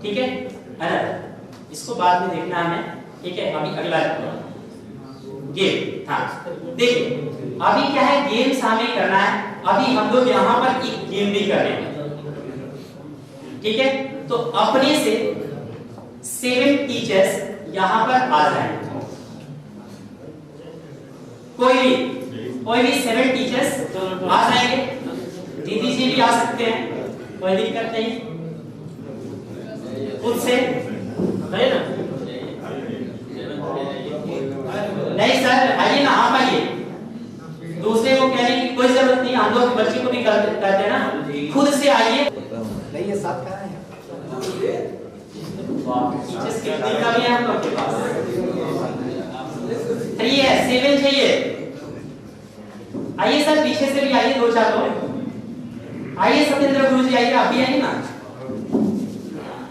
ठीक है। अनदर इसको बाद में देखना है हमें, ठीक है। अभी अगला गेम, हाँ देखिए अभी क्या है, गेम्स हमें करना है। अभी हम लोग यहाँ पर एक गेम भी कर रहे हैं, ठीक है। तो अपने से 7 टीचर्स यहाँ पर आ जाएंगे, कोई भी 7 टीचर्स आ जाएंगे। दीदी जी भी आ सकते हैं, कोई दिक्कत नहीं, खुद से है ना। नहीं सर, करते हैं ना, खुद से आइए। नहीं ये साथ कहाँ है? टीचर्स कितनी कमी है हम लोग के पास? 3 है, 7 चाहिए। आइए सर, पीछे से भी आइए, 2-4 लोग आइए। सत्येंद्र गुरु जी आइए, आप भी आइए ना।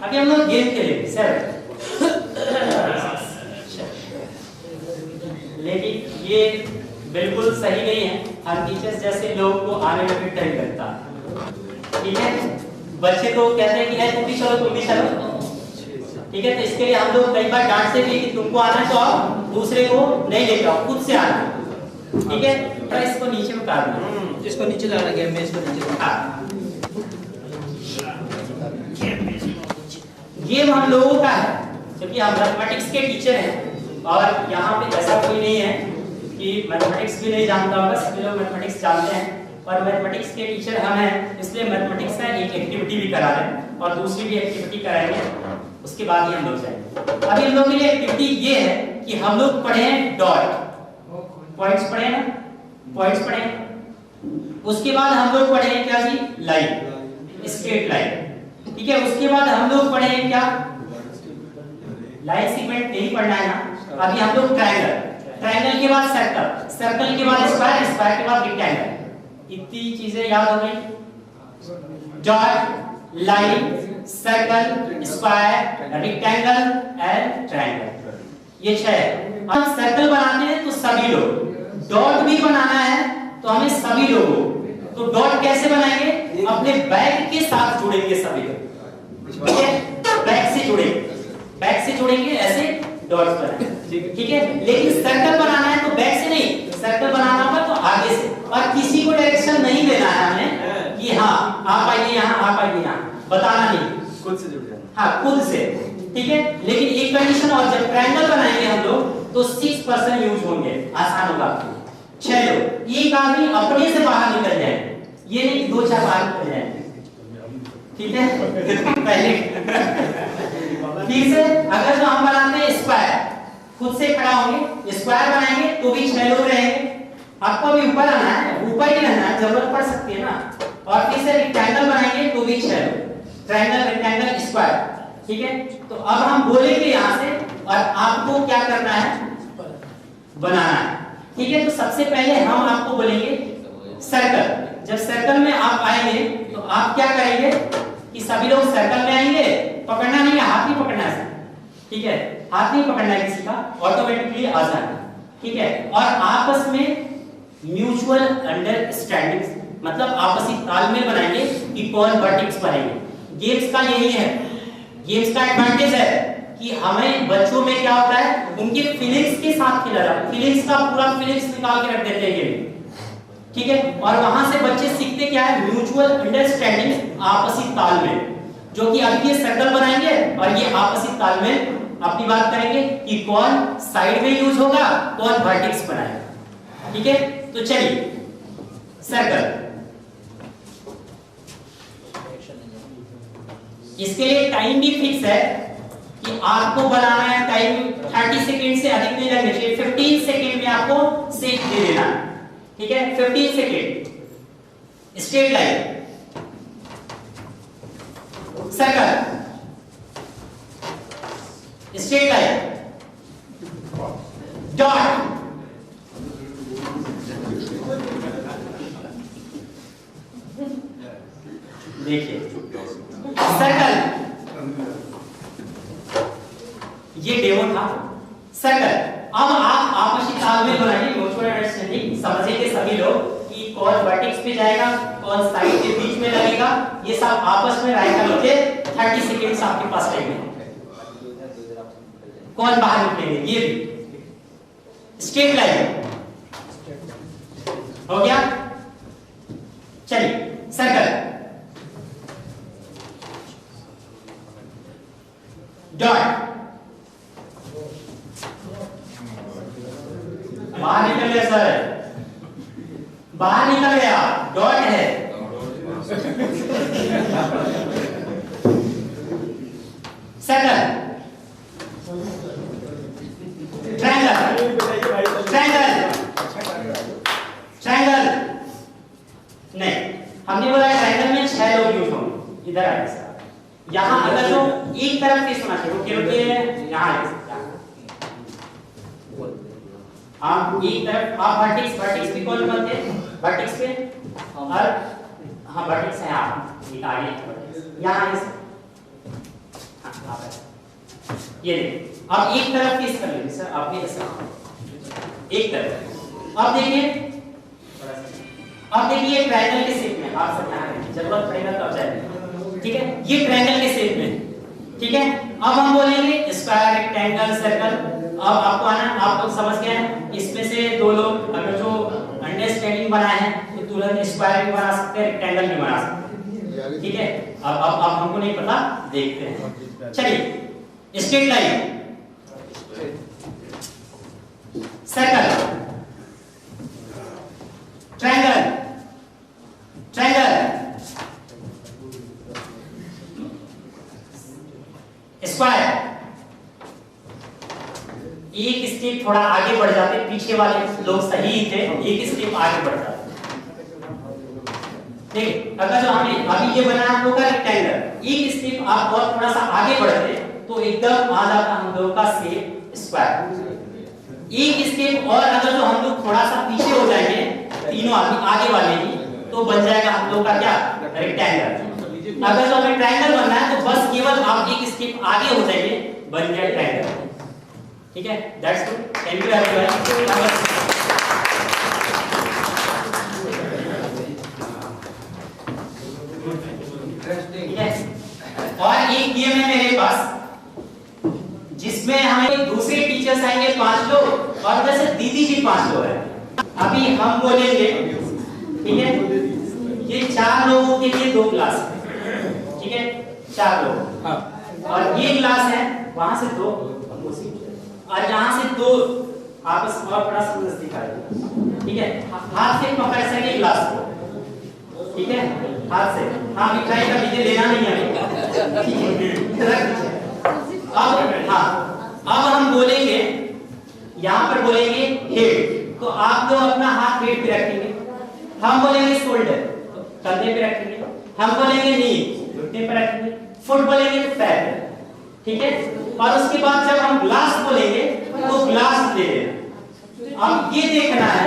अभी हम लोग गेम खेलेंगे सर। लेकिन ये बिल्कुल सही नहीं है, हम टीचर्स जैसे लोग को आने में भी टाइम लगता है, ठीक है। बच्चे तो कहते हैं कि है तुम भी चलो, तुम भी चलो, ठीक है। तो इसके लिए हम लोग कई बार डांटते भी कि तुमको आना है तो आओ, दूसरे को नहीं लेके आओ, खुद से आना, ठीक है। तो इसको नीचे उतारना, इसको नीचे लाना, गेम में इसको नीचे। गेम हम लोगों का है, क्योंकि हम मैथमेटिक्स के टीचर हैं और यहाँ पे ऐसा कोई नहीं है कि मैथमेटिक्स भी नहीं जानता होगा, सभी लोग मैथमेटिक्स जानते हैं और मैथमेटिक्स के टीचर हम हैं, इसलिए मैथमेटिक्स का एक एक्टिविटी भी करा रहे हैं और दूसरी भी एक्टिविटी कराएंगे, उसके बाद ही हम लोग जाएंगे। अभी हम लोग के लिए एक्टिविटी ये है कि हम लोग पढ़े डॉट, पॉइंट्स पढ़े ना, पॉइंट्स पढ़े। उसके बाद हम लोग पढ़े क्या जी, लाइन, स्ट्रेट लाइन, ठीक है। उसके बाद हम लोग पढ़े क्या, लाइन सेगमेंट नहीं पढ़ना है ना। अभी हम लोग ट्रायंगल, ट्रायंगल के बाद सर्कल, सर्कल के बाद स्क्वायर, स्क्वायर के बाद रेक्टेंगल। इतनी चीजें याद हो गई, dot, line, circle, square, rectangle and triangle, ये 6 है। हम सर्कल बनाते हैं तो सभी लोग, डॉट भी बनाना है तो हमें सभी लोगों, तो डॉट कैसे बनाएंगे, अपने बैक के साथ जुड़ेंगे सभी लोग, ठीक है। बैक से जुड़ेंगे, बैक से जुड़ेंगे, ऐसे डॉट्स बनाएंगे, ठीक है। लेकिन सर्कल बनाना है तो बैक से नहीं, सर्कल बनाना होगा तो आगे से, और किसी को डायरेक्शन नहीं देना है हमें कि हाँ आप आइए यहाँ, आप आइए यहाँ, बताना नहीं, खुद से जुड़ जाना। हाँ खुद से, ठीक है। लेकिन एक कंडीशन और, जब ट्रायंगल बनाएंगे हम लोग तो 6 पर्सन यूज होंगे, आसान होगा आपको। 6 लोग, एक आदमी अपने से बाहर निकल जाए, ये नहीं 2-4 बाहर निकल जाए, ठीक है। पहले ठीक से, अगर जो हम बनाते हैं स्क्वायर, खुद से खड़ा होंगे, स्क्वायर बनाएंगे तो भी 6 लोग रहेंगे। आपको भी ऊपर आना है, ऊपर ही रहना है, जरूरत पड़ सकती है ना। और फिर से रेक्टेंगल बनाएंगे तो भी 6 लोग, ट्रायंगल, रेक्टेंगल, स्क्वायर, ठीक है। तो अब हम बोलेंगे यहाँ से और आपको क्या करना है, बनाना है, ठीक है। तो सबसे पहले हम आपको बोलेंगे सर्कल। जब सर्कल में आप आएंगे तो आप क्या करेंगे कि सभी लोग सर्कल में आएंगे, पकड़ना नहीं है, हाथ नहीं पकड़ना है, ठीक है, हाथ नहीं पकड़ना है किसी का, ऑटोमेटिकली आ जाएगा, ठीक है। और आपस में म्यूचुअल अंडरस्टैंडिंग, मतलब आपसी तालमेल बनाएंगे कि कौन वर्टेक्स बनेंगे। गेम्स का यही है, गेम्स का एडवांटेज है कि हमें बच्चों में क्या होता है, उनके फीलिंग्स के साथ खेला जाता है, फीलिंग्स का पूरा फीलिंग्स निकाल के रख देते हैं गेम, ठीक है। और वहां से बच्चे सीखते क्या है, म्यूचुअल अंडरस्टैंडिंग, आपसी तालमेल, जो कि अभी ये सर्कल बनाएंगे और ये आपसी तालमेल अपनी बात करेंगे कि कौन साइड में यूज होगा, कौन वर्टेक्स बनाएगा, ठीक है। तो चलिए सर्कल, इसके लिए टाइम भी फिक्स है कि आपको बनाना है, टाइम 30 सेकंड से अधिक नहीं लगने चाहिए, 15 सेकंड में आपको सेक दे देना है, ठीक है। 15 second, straight line, circle, straight line, dot, देखिए सर्कल, ये डेमो था सर्कल। अब आप आपसी तालमेल बनाइए, म्यूचुअल अंडरस्टैंडिंग, समझेंगे सभी लोग कि कौन वर्टेक्स पे जाएगा, कौन साइड के बीच में लगेगा, ये सब आपस में राय कर लीजिए। 30 सेकंड्स आपके पास टाइम है, कौन बाहर निकलेंगे, ये भी स्ट्रेट लाइन हो गया। चलिए सर्कल, डॉट, बाहर निकल गया सर, बाहर निकल गया, डॉट है, सर्कल, ट्रायंगल, ट्रायंगल, ट्रायंगल, नहीं यहाँ अगर जो एक तरफ फेस होना चाहिए, रुकिए यहाँ आप एक तरफ आप वर्टेक्स पे कौन बनते हैं, वर्टेक्स पे और हाँ वर्टेक्स है आप एक आगे यहाँ ये देखिए अब एक तरफ फेस कर लीजिए सर, आप भी ऐसा एक तरफ। अब देखिए ट्रायंगल के शेप में आप सब यहाँ जरूरत पड़ेगा तो आप जाएंगे, ठीक है, ये ट्रायंगल के शेप में, ठीक है। अब हम बोलेंगे स्क्वायर, रेक्टेंगल, सर्कल। अब आपको आना, आप लोग समझ गए हैं, इसमें से दो लोग अगर जो अंडरस्टैंडिंग बनाए हैं तो तुरंत स्क्वायर भी बना सकते हैं, रेक्टेंगल भी बना सकते हैं, ठीक है। अब हमको नहीं पता, देखते हैं। चलिए straight line, circle, triangle, square. एक स्टेप थोड़ा आगे बढ़ जाते, पीछे वाले लोग सही थे, एक स्टेप आगे बढ़ जाते। ठीक, अगर जो हमें अभी ये बना हम लोग का रेक्टेंगल, एक स्टेप आप और थोड़ा सा आगे बढ़ते तो एकदम आ जाता हम लोग का शेप स्क्वायर। एक स्टेप और अगर जो हम लोग थोड़ा सा पीछे हो जाएंगे, तीनों आगे वाले ही, तो बन जाएगा हम लोग का क्या, रेक्टेंगल। अगर जो हमें ट्रायंगल बनना है तो बस केवल आप एक स्टेप आगे हो जाएंगे, बन गया ट्रायंगल, ठीक है। That's good, thank you everyone. और एक गेम है मेरे पास जिसमें हमें दूसरे टीचर्स आएंगे 5 लोग और उधर से दीदी जी 5 लोग हैं। अभी हम बोलेंगे, ठीक है, ये 4 लोगों के लिए 2 क्लास है, ठीक है, 4 लोग। हाँ। और ये क्लास है, वहां से 2 और यहाँ से 2 आपस में बड़ा समझ दिखाएगा, ठीक है। हाथ से पकड़ सके ग्लास को, ठीक है, हाथ से। हाँ मिठाई का बीजे लेना नहीं है, अब हम बोलेंगे, यहाँ पर बोलेंगे हेड, तो आप लोग अपना हाथ हेड पे रखेंगे। हम बोलेंगे शोल्डर, तो कंधे पे रखेंगे। हम बोलेंगे नी, घुटने पे रखेंगे। फुट बोलेंगे तो पैर पे, ठीक है। और उसके बाद जब हम ग्लास बोलेंगे तो ग्लास ले लेना। अब ये देखना है,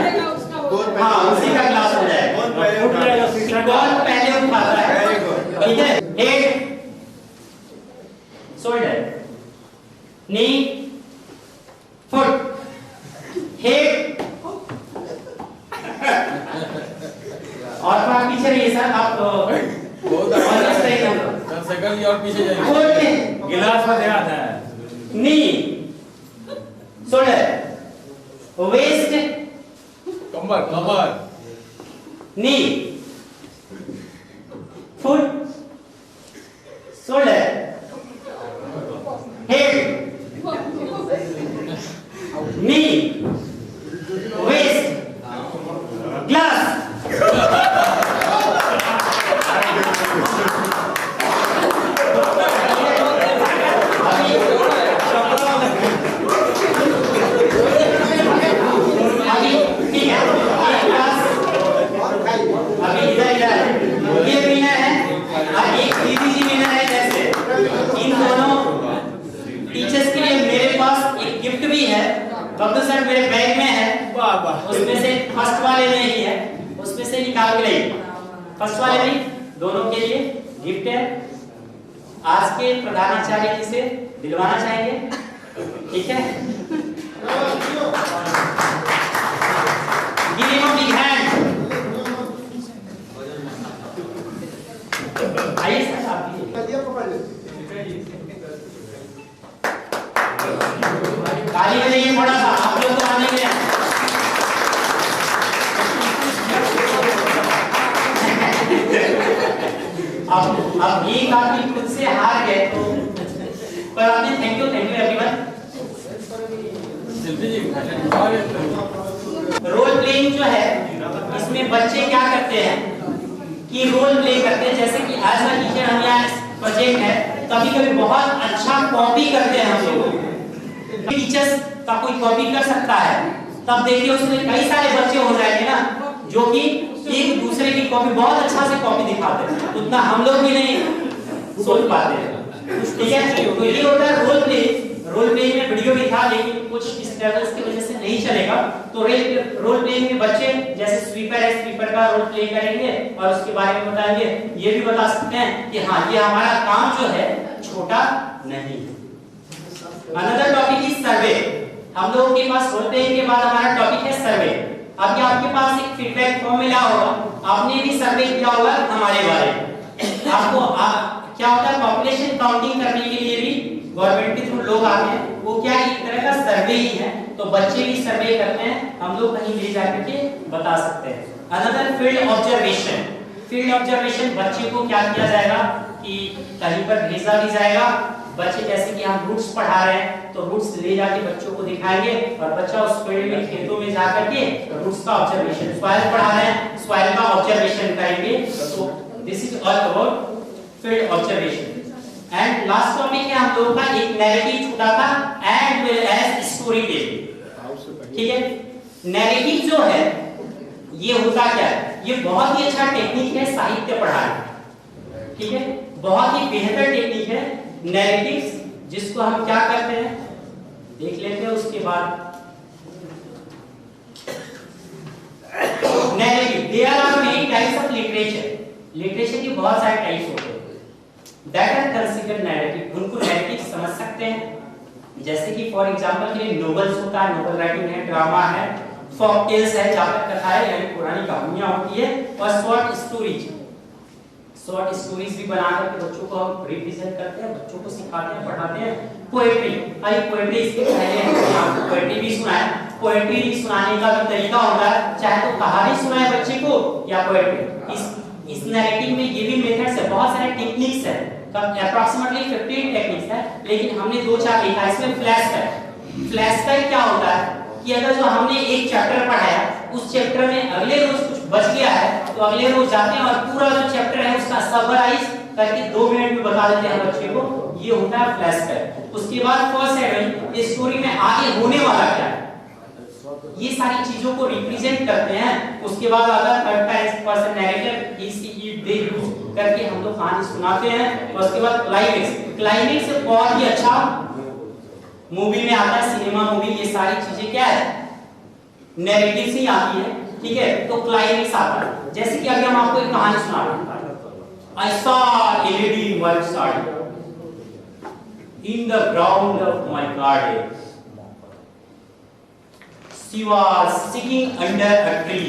हाँ उसी का ग्लास हो जाएगा, कौन पहले उठाता है, ठीक है। हेड, शोल्डर, नी, फुट, हेड। और थोड़ा पीछे रहिए सर, आप सेकंड और पीछे जाइए, गिलास में ध्यान है। नी, शोल्डर, वेस्ट, कमर, नी, फुट, शोल्डर, हेड, नी, वेस्ट, ग्लास। बब्बू सर मेरे बैग में है, उसमें से फर्स्ट वाले में ही है, उसमें से निकाल के लाइए। फर्स्ट वाले में दोनों के लिए गिफ्ट है, आज के प्रधानाचार्य जी से दिलवाना चाहेंगे, ठीक है। Give him a big hand. आइए सर आप भी ताली बजाइए बड़ा सा, आप लोग तो आने में अब एक आदमी खुद से हार गए तो पर आपने thank you everyone. Role playing जो है इसमें बच्चे क्या करते हैं कि रोल प्ले करते हैं, जैसे कि एज अ टीचर हम यहाँ प्रोजेक्ट है, कभी कभी बहुत अच्छा कॉपी करते हैं हम लोग। टीचर्स का कोई कॉपी कर सकता है, तब देखिए उसमें कई सारे बच्चे हो जाएंगे ना जो कि एक दूसरे की कॉपी बहुत अच्छा से कॉपी दिखाते हैं, उतना हम लोग भी नहीं सोच पाते हैं। ठीक है, तो ये होता है रोल प्ले। रोल प्ले में वीडियो भी था लेकिन कुछ डिस्टर्बेंस की वजह से नहीं चलेगा। तो रोल प्ले में बच्चे जैसे स्वीपर है, स्वीपर का रोल प्ले करेंगे और उसके बारे में बताएंगे। ये भी बता सकते हैं कि हाँ ये हमारा काम जो है छोटा नहीं। अनदर टॉपिक इज सर्वे। हम लोगों के पास रोल प्ले के बाद हमारा टॉपिक है सर्वे। अब ये आपके पास एक फीडबैक फॉर्म मिला होगा, आपने भी सर्वे किया होगा हमारे बारे में। आपको क्या होता है, पॉपुलेशन काउंटिंग करने के लिए भी गवर्नमेंट के थ्रू लोग आते हैं, वो क्या एक तरह का सर्वे ही है। तो बच्चे भी सर्वे करते हैं, हम लोग कहीं ले जाकर के बता सकते हैं। Another field observation. Field observation बच्चे को क्या किया जाएगा कि कहीं पर भेजा भी जाएगा। बच्चे जैसे कि हम रूट्स पढ़ा रहे हैं तो रूट्स ले जाके बच्चों को दिखाएंगे और बच्चा उस फील्ड में खेतों में जाकर के रूट्स का ऑब्जर्वेशन, सॉइल पढ़ा रहे हैं सॉइल का ऑब्जर्वेशन करेंगे। तो this is all about field observation. And last topic है हम लोगों का एक नैरेटिव छोटा सा and well as story telling. ठीक है, नैरेटिव जो है ये होता क्या है, ये बहुत ही अच्छा टेक्निक है साहित्य पढ़ाने। ठीक है, बहुत ही बेहतर टेक्निक है नैरेटिव्स, जिसको हम क्या करते हैं देख लेते हैं उसके बाद। Narrative, there are many types of literature. Literature की बहुत सारे टाइप्स होते हैं दैट आर कंसीडर्ड नैरेटिव। उनको नैरेटिव समझ सकते हैं। जैसे कि फॉर एग्जांपल के लिए नोवेल्स होता है, नोवेल राइटिंग है, ड्रामा है, फॉक टेल्स है, जातक कथाएं यानी पुरानी कहानियां होती है, और शॉर्ट स्टोरीज। शॉर्ट स्टोरीज भी बनाकर के बच्चों को हम रिप्रेजेंट करते हैं, बच्चों को सिखाते हैं, पढ़ाते हैं। पोएट्री, अरे पोएट्री इसके पहले आपको पोएट्री भी सुनाया। पोएट्री सुनाने का भी तरीका होता है, चाहे तो कहानी सुनाए बच्चे को या पोएट्री। इस नैरेटिव में ये भी मेथड्स है, बहुत सारे टेक्निक्स है, अप्रॉक्सीमेटली 15 टेक्निक्स है, लेकिन हमने 2-4 लिखा है। इसमें फ्लैश बैक। फ्लैश बैक क्या होता है कि अगर जो हमने एक चैप्टर पढ़ाया उस चैप्टर में अगले रोज कुछ बच गया है तो अगले रोज जाते हैं और पूरा जो चैप्टर है उसका समराइज करके 2 मिनट में बता देते हैं बच्चे को। ये होता है फ्लैशबैक। उसके बाद फर्स्ट सेकंड स्टोरी में आगे होने वाला क्या है, ये सारी चीजों को रिप्रेजेंट करते हैं। उसके बाद अगर थर्ड पर्सन नैरेटर इसी दे यूज करके हम लोग कहानी सुनाते हैं। और उसके बाद क्लाइमेक्स। क्लाइमेक्स बहुत ही अच्छा मूवी में आता है, सिनेमा मूवी, ये सारी चीजें क्या है नैरेटिव से ही आती है। ठीक है, तो क्लाइमेक्स आता है। जैसे कि अभी हम आपको एक कहानी सुना रहे हैं, I saw a lady in white sari in the ground of my garden. She was sitting under a tree.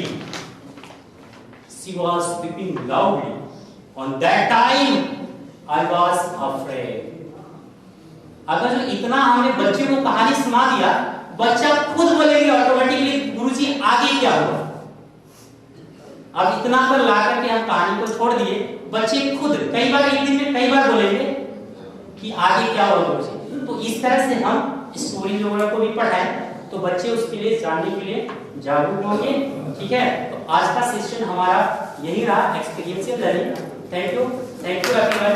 She was weeping loudly. On that time, I was afraid. अगर जो इतना हमने बच्चे को कहानी सुना दिया, बच्चा खुद बोलेंगे ऑटोमेटिकली गुरुजी आगे क्या होगा। अब इतना पर ला करके हम कहानी को छोड़ दिए, बच्चे खुद कई बार एक दिन में कई बार बोलेंगे कि आगे क्या होगा गुरुजी। तो इस तरह से हम स्टोरी वगैरह को भी पढ़ाएं तो बच्चे उसके लिए जानने के लिए जागरूक होंगे। ठीक है, तो आज का सेशन हमारा यही रहा, experiential learning. Thank you everyone.